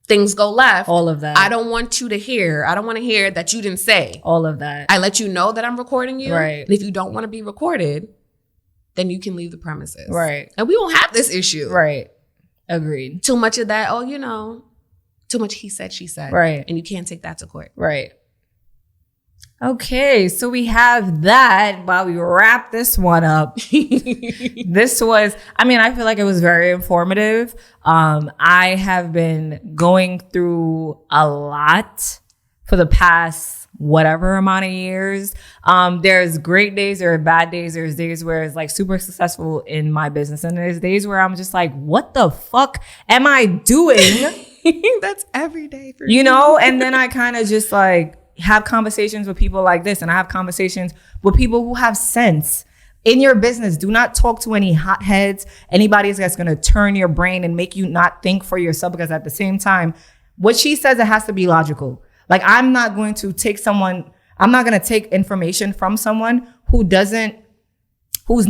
Things go left. All of that. I don't want you to hear. I don't want to hear that you didn't say. All of that. I let you know that I'm recording you. Right. And if you don't want to be recorded, then you can leave the premises. Right. And we won't have this issue. Right. Agreed. Too much of that, oh, you know, too much he said, she said. Right. And you can't take that to court. Right. Okay, so we have that while we wrap this one up. This was, I mean, I feel like it was very informative. I have been going through a lot for the past whatever amount of years. There's great days, there are bad days. There's days where it's like super successful in my business. And there's days where I'm just like, what the fuck am I doing? That's every day for you know? And then I kind of just like, have conversations with people like this, and I have conversations with people who have sense in your business. Do not talk to any hotheads, anybody that's going to turn your brain and make you not think for yourself, because at the same time, what she says, it has to be logical. Like, I'm not going to take information from someone who doesn't have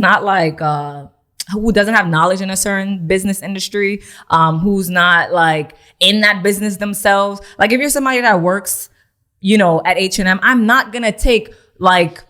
knowledge in a certain business industry, who's not like in that business themselves. Like, if you're somebody that works, you know, at H&M, I'm not going to take like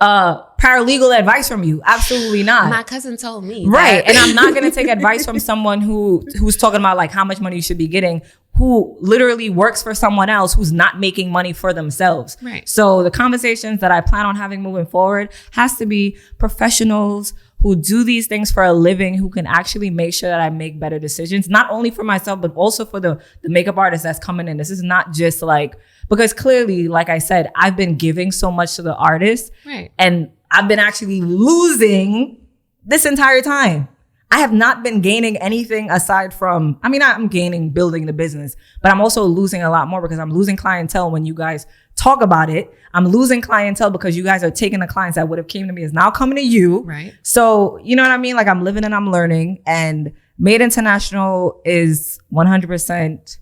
paralegal advice from you. Absolutely not. My cousin told me. Right. And I'm not going to take advice from someone who's talking about like how much money you should be getting, who literally works for someone else who's not making money for themselves. Right. So the conversations that I plan on having moving forward has to be professionals who do these things for a living, who can actually make sure that I make better decisions, not only for myself, but also for the makeup artist that's coming in. This is not just like, because clearly, like I said, I've been giving so much to the artist, right, and I've been actually losing this entire time. I have not been gaining anything aside from, I mean, I'm gaining building the business, but I'm also losing a lot more because I'm losing clientele when you guys talk about it. I'm losing clientele because you guys are taking the clients that would have came to me is now coming to you. Right. So, you know what I mean? Like, I'm living and I'm learning, and Made International is 100%,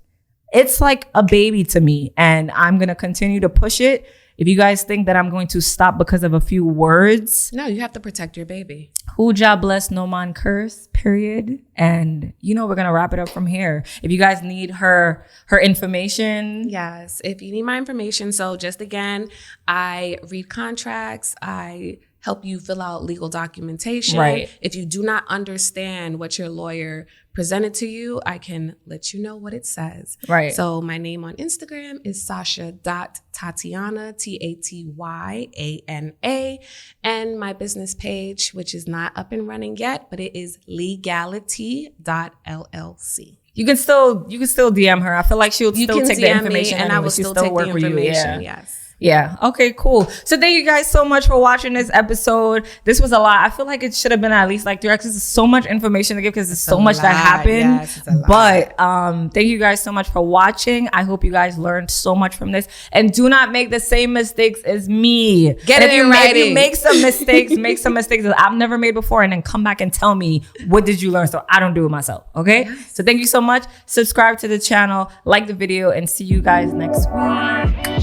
it's like a baby to me, and I'm going to continue to push it. If you guys think that I'm going to stop because of a few words, no, you have to protect your baby. Who job bless, no man curse, period. And, you know, we're going to wrap it up from here. If you guys need her information. Yes. If you need my information. So just again, I read contracts. I help you fill out legal documentation. Right. If you do not understand what your lawyer presented to you, I can let you know what it says. Right. So my name on Instagram is Sasha.Tatiana, Tatyana. And my business page, which is not up and running yet, but it is legality.llc. You can still DM her. I feel like she'll still take the information, and I will still take the information. Yes. Yeah. Okay, cool. So thank you guys so much for watching this episode. This was a lot. I feel like it should have been at least like 3 hours. There's so much information to give because there's so much that happened. Yes, it's a lot. But thank you guys so much for watching. I hope you guys learned so much from this. And do not make the same mistakes as me. Get it in writing. If you make some mistakes, make some mistakes that I've never made before, and then come back and tell me, what did you learn? So I don't do it myself. Okay? Yes. So thank you so much. Subscribe to the channel, like the video, and see you guys next week.